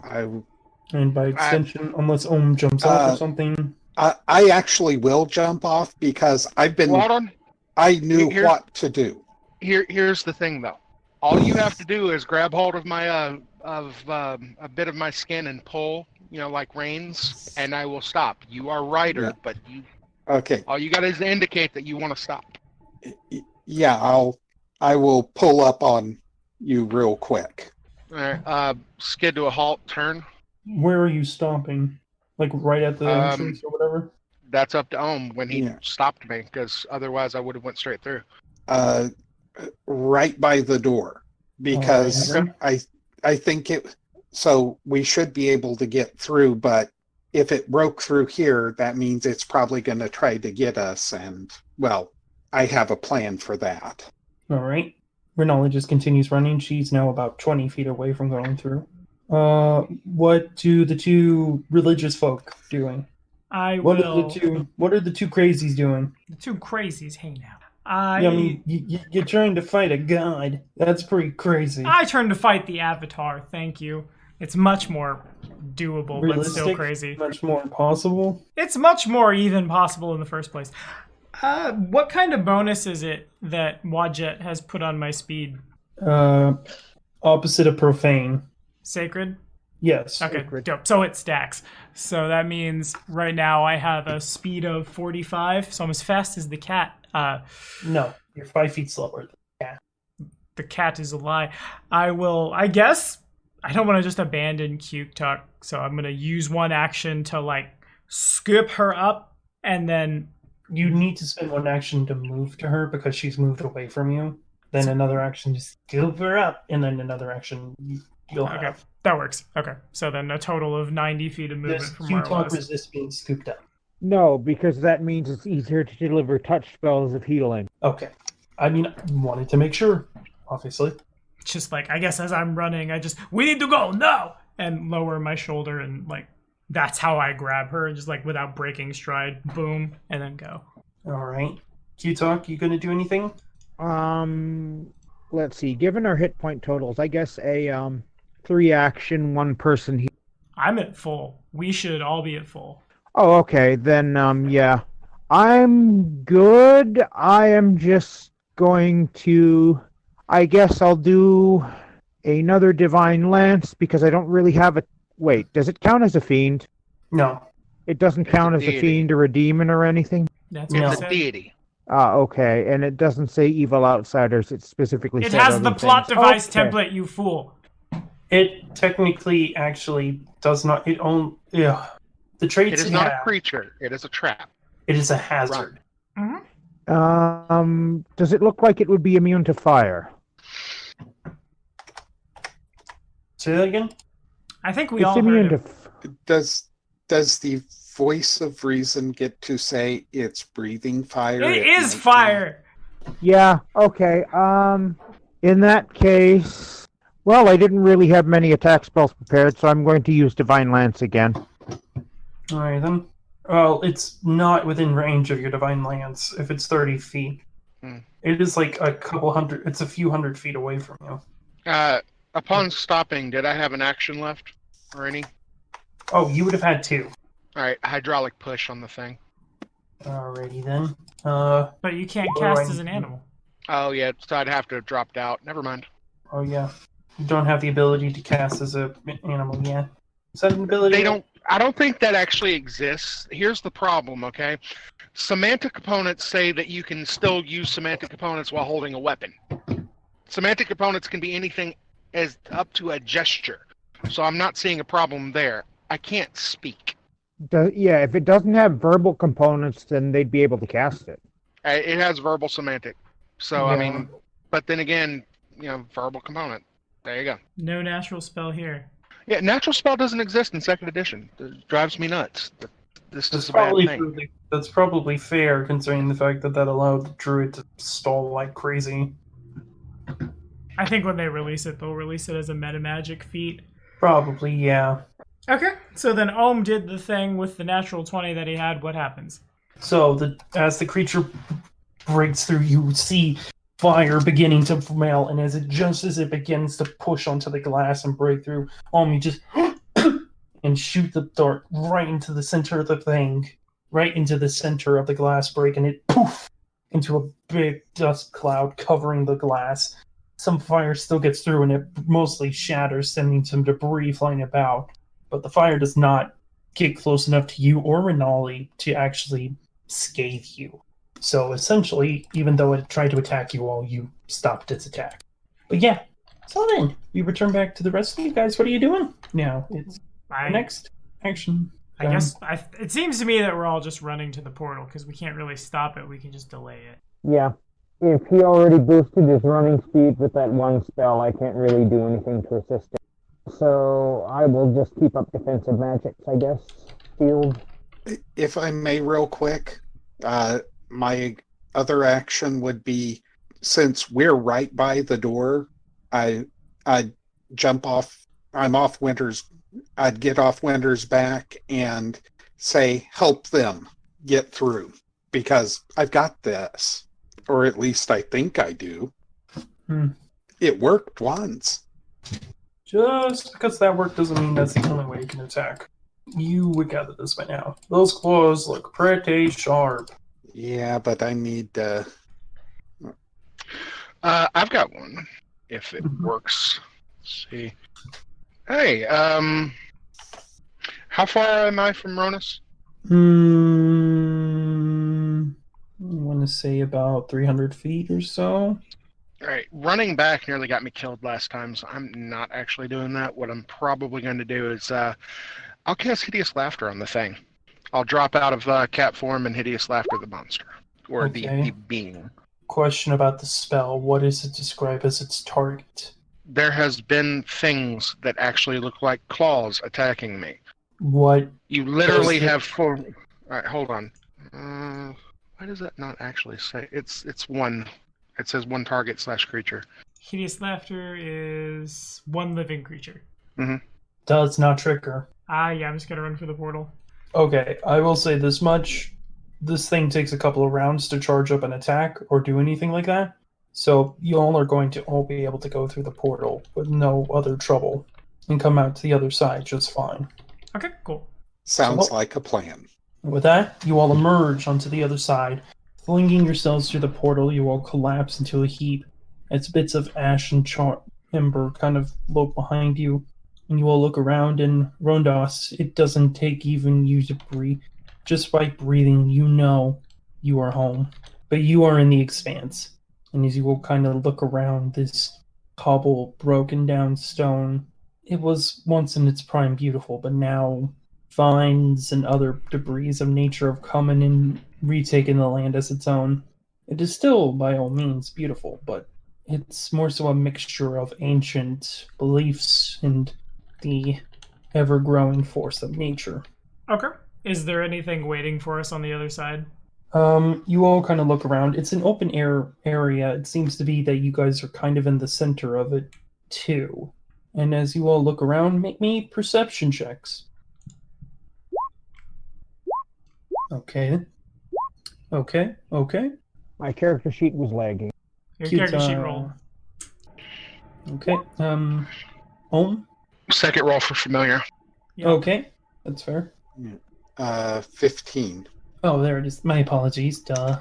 And by I- extension, unless Ohm jumps off or something. I actually will jump off because I've been. Well, hold on. I knew Here- what to do. Here's the thing, though. All you have to do is grab hold of my a bit of my skin and pull, like reins, and I will stop. You are rider, Yeah. but Okay. all you got is to indicate that you want to stop. Yeah, I will pull up on you real quick. All right. Skid to a halt. Turn. Where are you stopping? Like right at the entrance or whatever? That's up to Ohm when he Yeah. stopped me, because otherwise I would have went straight through. Right by the door, because Alright. I think it. So we should be able to get through, but if it broke through here, that means it's probably going to try to get us. And well, I have a plan for that. Alright. Renala just continues running. She's now about 20 feet away from going through. What do the two religious folk doing? What are the two crazies doing? The two crazies, hey now. Yeah, I mean, you're trying to fight a god. That's pretty crazy. I turned to fight the Avatar, thank you. It's much more doable, but still Realistic, crazy. much more impossible. It's much more even possible in the first place. What kind of bonus is it that Wadjet has put on my speed? Opposite of profane. Sacred? Yes. Okay, Sacred. dope. So it stacks. So that means right now I have a speed of 45, so I'm as fast as the cat. No, you're 5 feet slower. The cat is a lie. I guess, I don't want to just abandon Cute Tuck, so I'm going to use one action to, scoop her up, and then... You need to spend one action to move to her because she's moved away from you. Then another action to scoop her up, and then another action you'll have. Okay, that works. Okay, so then a total of 90 feet of movement Does from where I Q-Talk was. resist being scooped up? No, because that means it's easier to deliver touch spells of healing. Okay. I mean, I wanted to make sure, obviously. Just I guess as I'm running, we need to go, no! And lower my shoulder, and that's how I grab her, and just without breaking stride, boom, and then go. Alright. Q-Talk, you gonna do anything? Let's see. Given our hit point totals, I guess a 3 action, 1 person heal. I'm at full. We should all be at full. Oh, okay. Then, yeah. I'm good. I am just going to... I guess I'll do another Divine Lance, because I don't really have a... Wait, does it count as a fiend? No. It doesn't count as a deity. fiend or a demon or anything? That's No. what It's it a said. deity. Okay. And it doesn't say evil outsiders. It specifically It said has other the plot things. device Okay. template, you fool. It technically actually does not... It only... Yeah. The traits It is it not has, a creature. It is a trap. it is a hazard. Does it look like it would be immune to fire? Say that again? I think we It's all immune heard to... it. Does the voice of reason get to say it's breathing fire? It is fire! Yeah, okay. In that case, well, I didn't really have many attack spells prepared, so I'm going to use Divine Lance again. Alright then. Well, it's not within range of your Divine Lance if it's 30 feet. It is like it's a few hundred feet away from you. Upon stopping, did I have an action left? Or any? Oh, you would have had 2. Alright, hydraulic push on the thing. Alrighty then. But you can't What do cast I as an need? animal. Oh, yeah, so I'd have to have dropped out. Never mind. Oh yeah. You don't have the ability to cast as an animal yet. Is that an ability? I don't think that actually exists. Here's the problem, okay? Semantic components say that you can still use semantic components while holding a weapon. Semantic components can be anything as up to a gesture. So I'm not seeing a problem there. I can't speak. Yeah, if it doesn't have verbal components, then they'd be able to cast it. It has verbal semantic. So, I Yeah. mean, but then again, verbal component. There you go. No natural spell here. Yeah, natural spell doesn't exist in 2nd edition. It drives me nuts. This That's is a bad probably thing. that's probably fair considering the fact that allowed the druid to stall like crazy. I think when they release it, they'll release it as a meta magic feat. Probably, yeah. Okay, so then Ohm did the thing with the natural 20 that he had. What happens? So as the creature breaks through, you see fire beginning to melt, and just as it begins to push onto the glass and break through, you just and shoot the dart right into the center of the thing, right into the center of the glass break, and it poof into a big dust cloud covering the glass. Some fire still gets through, and it mostly shatters, sending some debris flying about. But the fire does not get close enough to you or Unholy to actually scathe you. So essentially, even though it tried to attack you all, you stopped its attack. But yeah, so then, we return back to the rest of you guys. What are you doing? Now, it's the next action. I guess it seems to me that we're all just running to the portal because we can't really stop it. We can just delay it. Yeah. If he already boosted his running speed with that one spell, I can't really do anything to assist him. So I will just keep up defensive magics, I guess. Field. If I may, real quick, my other action would be, since we're right by the door, I'd jump off. I'm off Winter's. I'd get off Winter's back and say, "Help them get through," because I've got this, or at least I think I do. It worked once. Just because that worked doesn't mean that's the only way you can attack. You would gather this by now. Those claws look pretty sharp. Yeah, but I need I've got one, if it works. Let's see. Hey, how far am I from Ronus? I want to say about 300 feet or so. Alright, running back nearly got me killed last time, so I'm not actually doing that. What I'm probably going to do is, I'll cast Hideous Laughter on the thing. I'll drop out of cat form and Hideous Laughter the monster. Or the being. Question about the spell. What does it describe as its target? There has been things that actually look like claws attacking me. What? You literally have four... Alright, hold on. Why does that not actually say? It's one. It says one target / creature. Hideous Laughter is one living creature. Mm-hmm. Does not trigger. Yeah, I'm just going to run for the portal. Okay, I will say this much. This thing takes a couple of rounds to charge up an attack or do anything like that. So you all are going to all be able to go through the portal with no other trouble and come out to the other side just fine. Okay, cool. Sounds like a plan. With that, you all emerge onto the other side. Flinging yourselves through the portal, you all collapse into a heap as bits of ash and ember kind of float behind you. And you all look around, and Rondos, it doesn't take even you to breathe. Just by breathing, you know you are home. But you are in the expanse. And as you all kind of look around this cobble, broken down stone, it was once in its prime beautiful, but now vines and other debris of nature have come in and retaken the land as its own. It is still, by all means, beautiful, but it's more so a mixture of ancient beliefs and the ever-growing force of nature. Okay. Is there anything waiting for us on the other side? You all kind of look around. It's an open air area. It seems to be that you guys are kind of in the center of it, too. And as you all look around, make me perception checks. Okay. Okay. My character sheet was lagging. Your Cute, character sheet roll. Okay. Home? Second roll for familiar. Yeah. Okay. That's fair. 15. Oh, there it is. My apologies. Duh.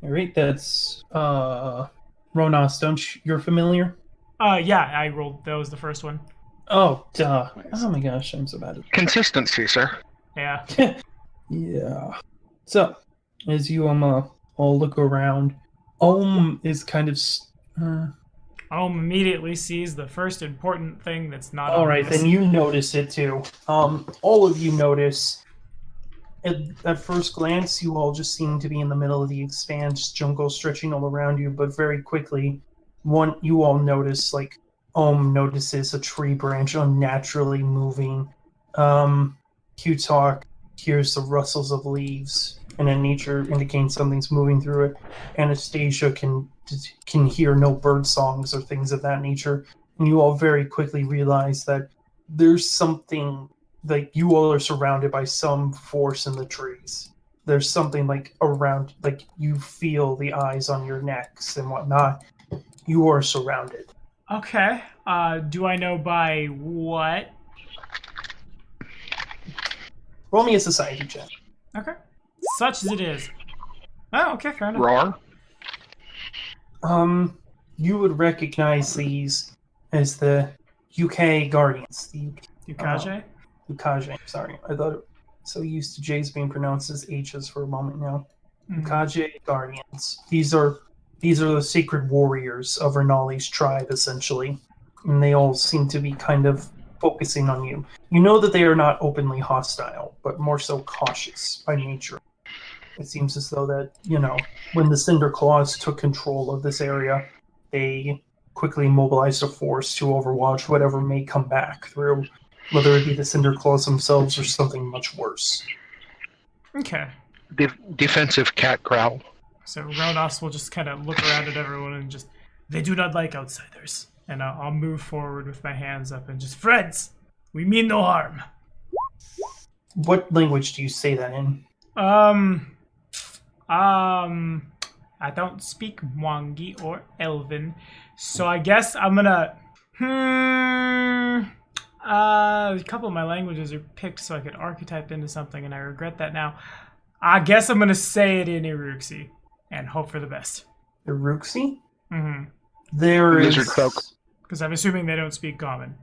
Alright, that's, Ronas, you're familiar? Yeah, I rolled. That was the first one. Oh, duh. Nice. Oh my gosh, I'm so bad at Consistency, sir. Yeah. Yeah. So, as you all look around, is kind of. Immediately sees the first important thing that's not. All right, obvious. then you notice it too. All of you notice. At first glance, you all just seem to be in the middle of the expanse, jungle stretching all around you. But very quickly, you all notice, like, notices a tree branch unnaturally moving. Q-Talk hears the rustles of leaves, and then nature indicates something's moving through it. Anastasia can hear no bird songs or things of that nature, and you all very quickly realize that there's something, like, you all are surrounded by some force in the trees. There's something, like, around, like, you feel the eyes on your necks and whatnot. You are surrounded. Okay. Do I know by what? Roll me a society check. Okay. Such as it is. Oh, okay, fair enough. Roar. You would recognize these as the UK Guardians. The Yukaje? Ukaje, sorry. I thought so used to J's being pronounced as H's for a moment now. Ukaje Guardians. These are the sacred warriors of Renali's tribe, essentially. And they all seem to be kind of focusing on you. You know that they are not openly hostile, but more so cautious by nature. It seems as though that, when the Cinder Claws took control of this area, they quickly mobilized a force to overwatch whatever may come back through, whether it be the Cinder Claws themselves or something much worse. Okay. Defensive cat growl. So Ronas will just kind of look around at everyone and just, they do not like outsiders. And I'll move forward with my hands up and just, friends, we mean no harm. What language do you say that in? I don't speak Mwangi or Elven, so I guess I'm gonna, a couple of my languages are picked so I could archetype into something, and I regret that now. I guess I'm gonna say it in Iruxi and hope for the best. Iruxi? Mm-hmm. There is... Lizard folk. Because I'm assuming they don't speak common.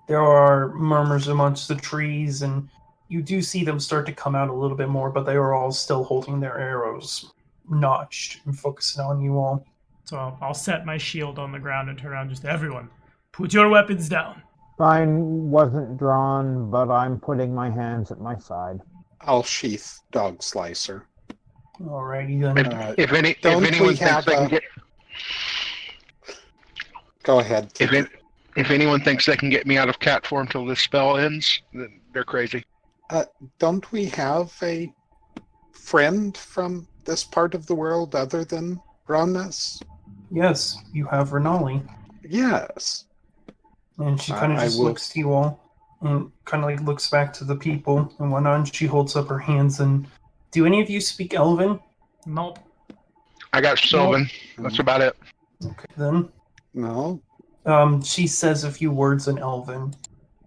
There are murmurs amongst the trees, and you do see them start to come out a little bit more, but they are all still holding their arrows notched and focusing on you all. So I'll set my shield on the ground and turn around just to everyone. Put your weapons down. Mine wasn't drawn, but I'm putting my hands at my side. I'll sheath Dog Slicer. Alrighty then. If anyone thinks they can get... Go ahead. If anyone thinks they can get me out of cat form till this spell ends, then they're crazy. Don't we have a friend from this part of the world other than Ronas? Yes, you have Renali. Yes. And she kind of just will... looks to you all and kind of like looks back to the people and whatnot. And she holds up her hands and... Do any of you speak Elven? Nope. I got Sylvan. That's about it. Okay, then. No. She says a few words in Elven,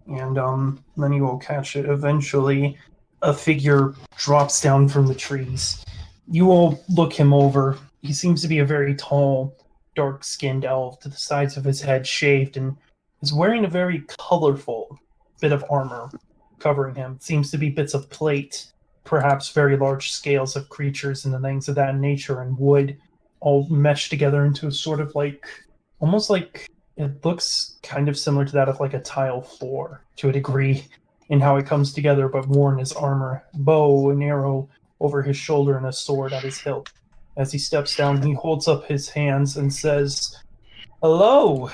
and then you will catch it. Eventually, a figure drops down from the trees. You all look him over. He seems to be a very tall, dark-skinned elf, to the sides of his head shaved, and is wearing a very colorful bit of armor covering him. It seems to be bits of plate, perhaps very large scales of creatures and things of that nature, and wood, all meshed together into a sort of like, almost like, it looks kind of similar to that of like a tile floor to a degree in how it comes together, but worn as armor, bow and arrow over his shoulder and a sword at his hilt. As he steps down, he holds up his hands and says, "Hello,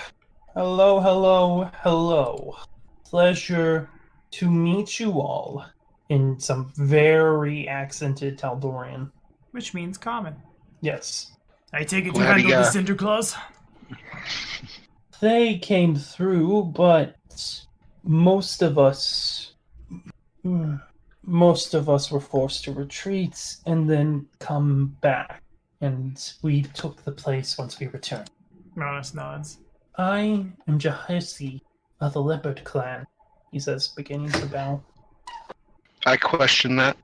hello, hello, hello. Pleasure to meet you all. in some very accented Taldorian. Which means common. Yes. I take it you Glad he, handled the Cinder Claws? They came through, but most of us were forced to retreat and then come back. And we took the place once we returned. Ronus nods. I am Jahesi of the Leopard Clan, he says, beginning to bow. I question that.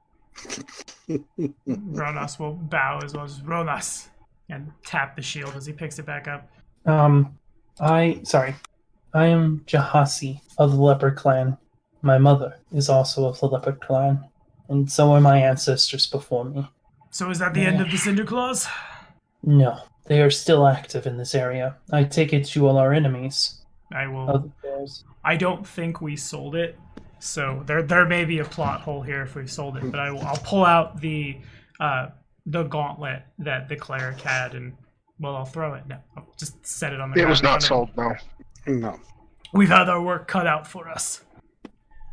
Ronas will bow as well as Ronas and tap the shield as he picks it back up. I am Jahasi of the Leopard Clan. My mother is also of the Leopard Clan, and so are my ancestors before me. So is that the end of the Cinder Claws? No, they are still active in this area. I take it you all are enemies. I will. Of the bears. I don't think we sold it, so there may be a plot hole here if we sold it. But I'll pull out the gauntlet that the cleric had, and well, I'll throw it. No, I'll just set it on the ground. It was in not front of sold, no. No. We've had our work cut out for us.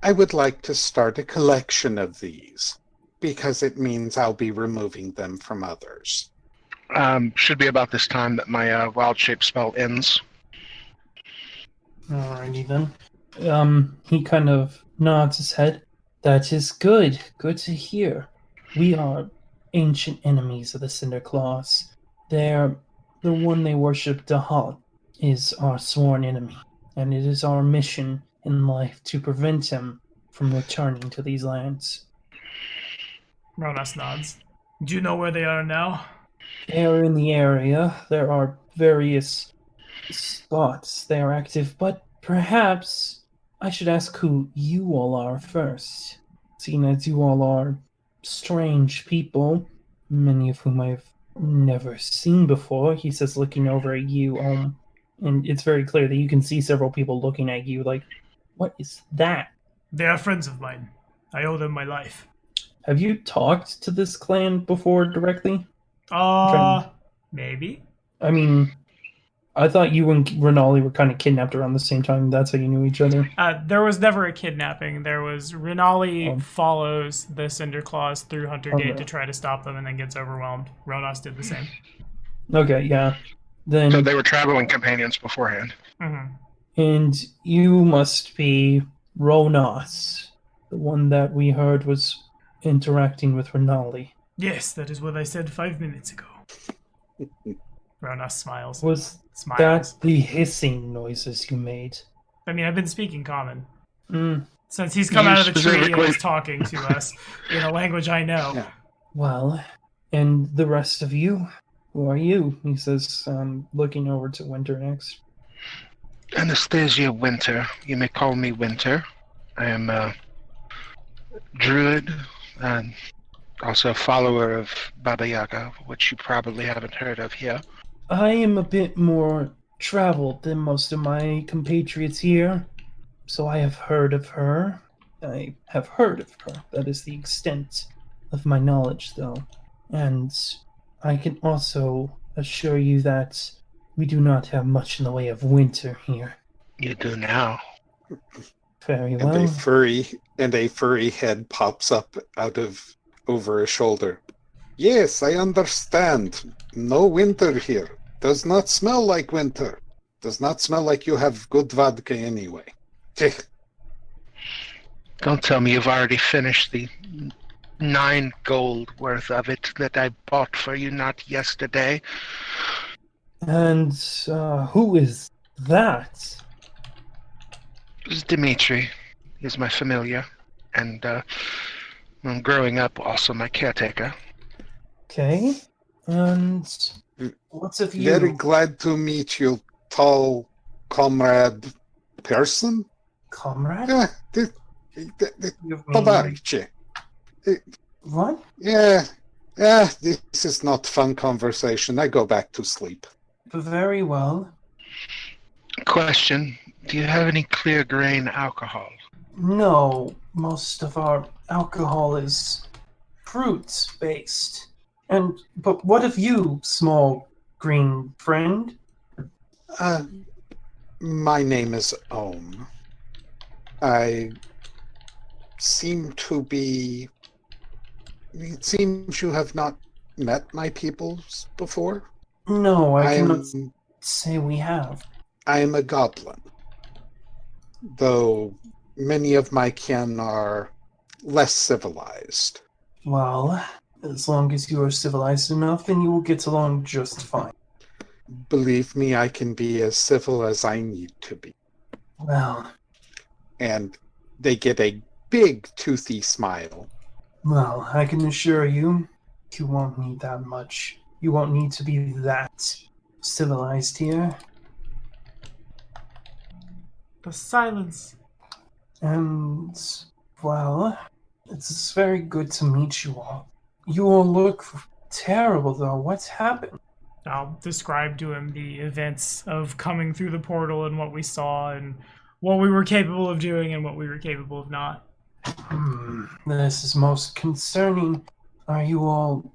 I would like to start a collection of these, because it means I'll be removing them from others. Should be about this time that my wild shape spell ends. Alrighty then. He kind of nods his head. That is good. Good to hear. We are ancient enemies of the Cinder Claws. The one they worship, Dahal, is our sworn enemy, and it is our mission in life to prevent him from returning to these lands. Ronas nods. Do you know where they are now? They are in the area. There are various spots they are active, but perhaps I should ask who you all are first, seeing as you all are strange people, many of whom I've never seen before, he says, looking over at you, and it's very clear that you can see several people looking at you like, what is that? They are friends of mine. I owe them my life. Have you talked to this clan before directly? Maybe. I mean, I thought you and Renali were kind of kidnapped around the same time. That's how you knew each other. There was never a kidnapping. There was Renali follows the Cinder Claws through Hunter Gate to try to stop them and then gets overwhelmed. Ronas did the same. Okay, yeah. Then So they were traveling companions beforehand. Mm-hmm. and you must be Ronas, the one that we heard was interacting with Renali. Yes, that is what I said 5 minutes ago. Ronas smiles. Was Smiles. that the hissing noises you made? I mean, I've been speaking common. Mm. Since he's come out of the tree and Specifically- is talking to us in a language I know. Yeah. Well, and the rest of you? Who are you? He says, looking over to Winter next. Anastasia Winter. You may call me Winter. I am a druid and also a follower of Baba Yaga, which you probably haven't heard of here. I am a bit more traveled than most of my compatriots here, so I have heard of her. I have heard of her. That is the extent of my knowledge, though. And I can also assure you that we do not have much in the way of winter here. You do now. Very And well. a furry head pops up out of over a shoulder. Yes, I understand. No winter here. Does not smell like winter. Does not smell like you have good vodka anyway. Don't tell me you've already finished the 9 gold worth of it that I bought for you not yesterday. And who is that? This is Dimitri. He's my familiar. And when growing up, also my caretaker. Okay. And what's of you? Very glad to meet you, tall comrade person. Comrade? Yeah, You mean- Tovaricci. What? Yeah, this is not fun conversation. I go back to sleep. Very well. Question. Do you have any clear grain alcohol? No, most of our alcohol is fruit-based. But what of you, small green friend? My name is Ohm. I seem to be... It seems you have not met my peoples before. No, I cannot I'm, say we have. I am a goblin, though many of my kin are less civilized. Well, as long as you are civilized enough, then you will get along just fine. Believe me, I can be as civil as I need to be. Well, And they get a big, toothy smile. I can assure you, you won't need that much. You won't need to be that civilized here. The silence. And, well, it's very good to meet you all. You all look terrible, though. What's happened? I'll describe to him the events of coming through the portal and what we saw and what we were capable of doing and what we were capable of not. This is most concerning. You all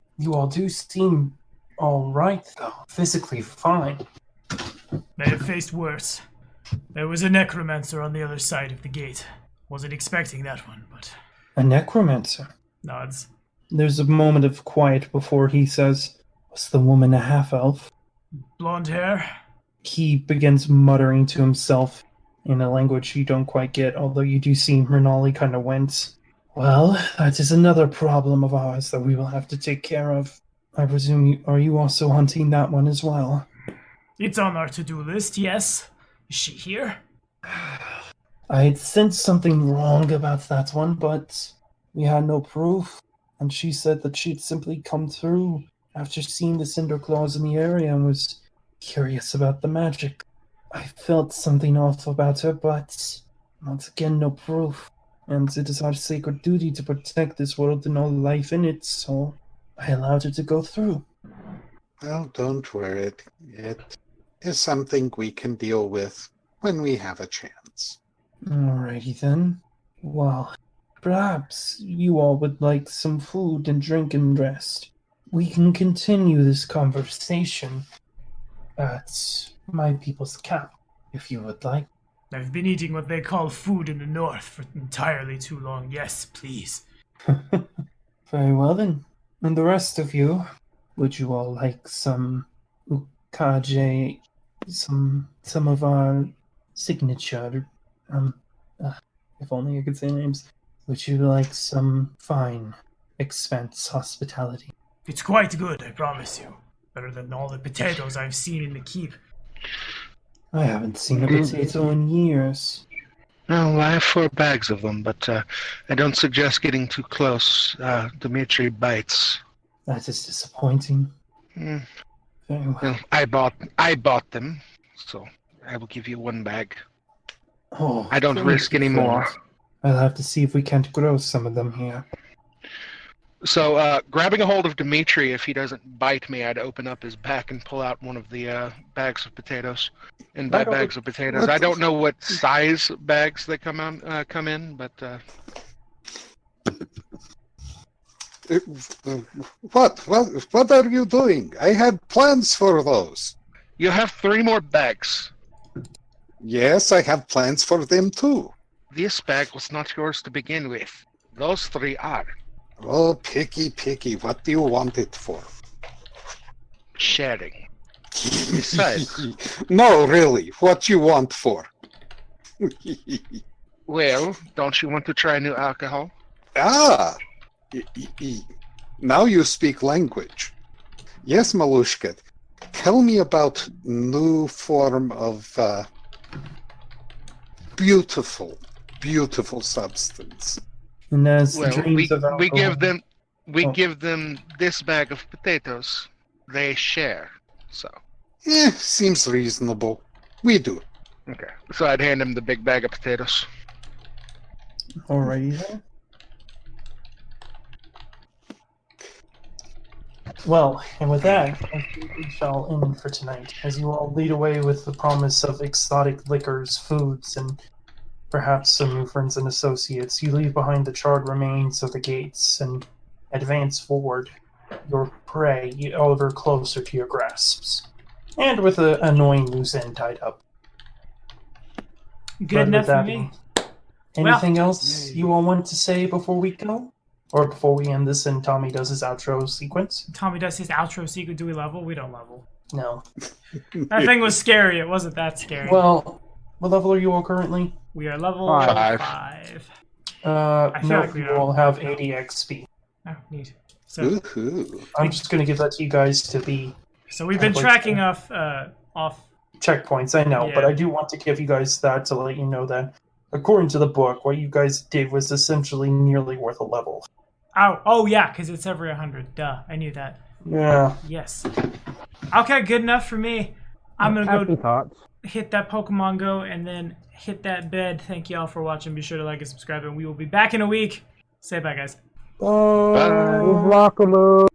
do seem all right, though. Physically fine. They have faced worse. There was a necromancer on the other side of the gate. Wasn't expecting that one, but... A necromancer. Nods. There's a moment of quiet before he says, "Was the woman a half-elf?" Blonde hair? He begins muttering to himself in a language you don't quite get, although you do see Renali kind of wince. Well, that is another problem of ours that we will have to take care of. I presume are you also hunting that one as well? It's on our to-do list, yes. Is she here? I had sensed something wrong about that one, but we had no proof. And she said that she'd simply come through after seeing the cinder claws in the area and was curious about the magic. I felt something off about her, but once again, no proof. And it is our sacred duty to protect this world and all life in it, so I allowed her to go through. Well, don't worry. It is something we can deal with when we have a chance. Alrighty then. Well, perhaps you all would like some food and drink and rest. We can continue this conversation at my people's camp, if you would like. I've been eating what they call food in the north for entirely too long. Yes, please. Very well then. And the rest of you, would you all like some Achaidh, some of our signature, if only I could say names, would you like some fine expense hospitality? It's quite good, I promise you. Better than all the potatoes I've seen in the keep. I haven't seen a potato in years. No, I have 4 bags of them, but I don't suggest getting too close. Dimitri bites. That is disappointing. Very well. Well, I bought them, so I will give you 1 bag. Oh, I don't thank risk you, any more. friend. I'll have to see if we can't grow some of them here. So, grabbing a hold of Dimitri, if he doesn't bite me, I'd open up his back and pull out one of the bags of potatoes. And by bags of potatoes, I don't know what size bags they come in, but... What are you doing? I had plans for those. You have 3 more bags. Yes, I have plans for them too. This bag was not yours to begin with. Those 3 are. Oh, picky. What do you want it for? Sharing. Besides. No, really. What you want for? Well, don't you want to try new alcohol? Ah! Now you speak language. Yes, Malushka. Tell me about new form of beautiful substance. And as Well, dreams of we give alcohol- them give them this bag of potatoes. They share. So Seems reasonable. We do. okay. So I'd hand him the big bag of potatoes. Alrighty then. Well, and with that, I think we shall end for tonight, as you all lead away with the promise of exotic liquors, foods, and perhaps some new friends and associates. You leave behind the charred remains of the gates and advance forward, your prey ever closer to your grasps, and with an annoying loose end tied up. Good But enough with for that me. Anything else you all want to say before we go? Or before we end this and Tommy does his outro sequence? Tommy does his outro sequence. Do we level? We don't level. No. That thing was scary. It wasn't that scary. Well, what level are you all currently? We are level 5. 5. No, like we you are. all have 80 XP. Oh, neat. So, Woohoo. I'm just going to give that to you guys to be so we've been Like, tracking off checkpoints, I know, but Yeah. I do want to give you guys that to let you know that, according to the book, what you guys did was essentially nearly worth a level. Oh yeah, because it's every 100. Duh, I knew that. Yeah. Yes. Okay, good enough for me. I'm gonna Happy go thoughts. hit that Pokemon Go and then hit that bed. Thank you all for watching. Be sure to like and subscribe, and we will be back in a week. Say bye, guys. Bye. Rockaloo.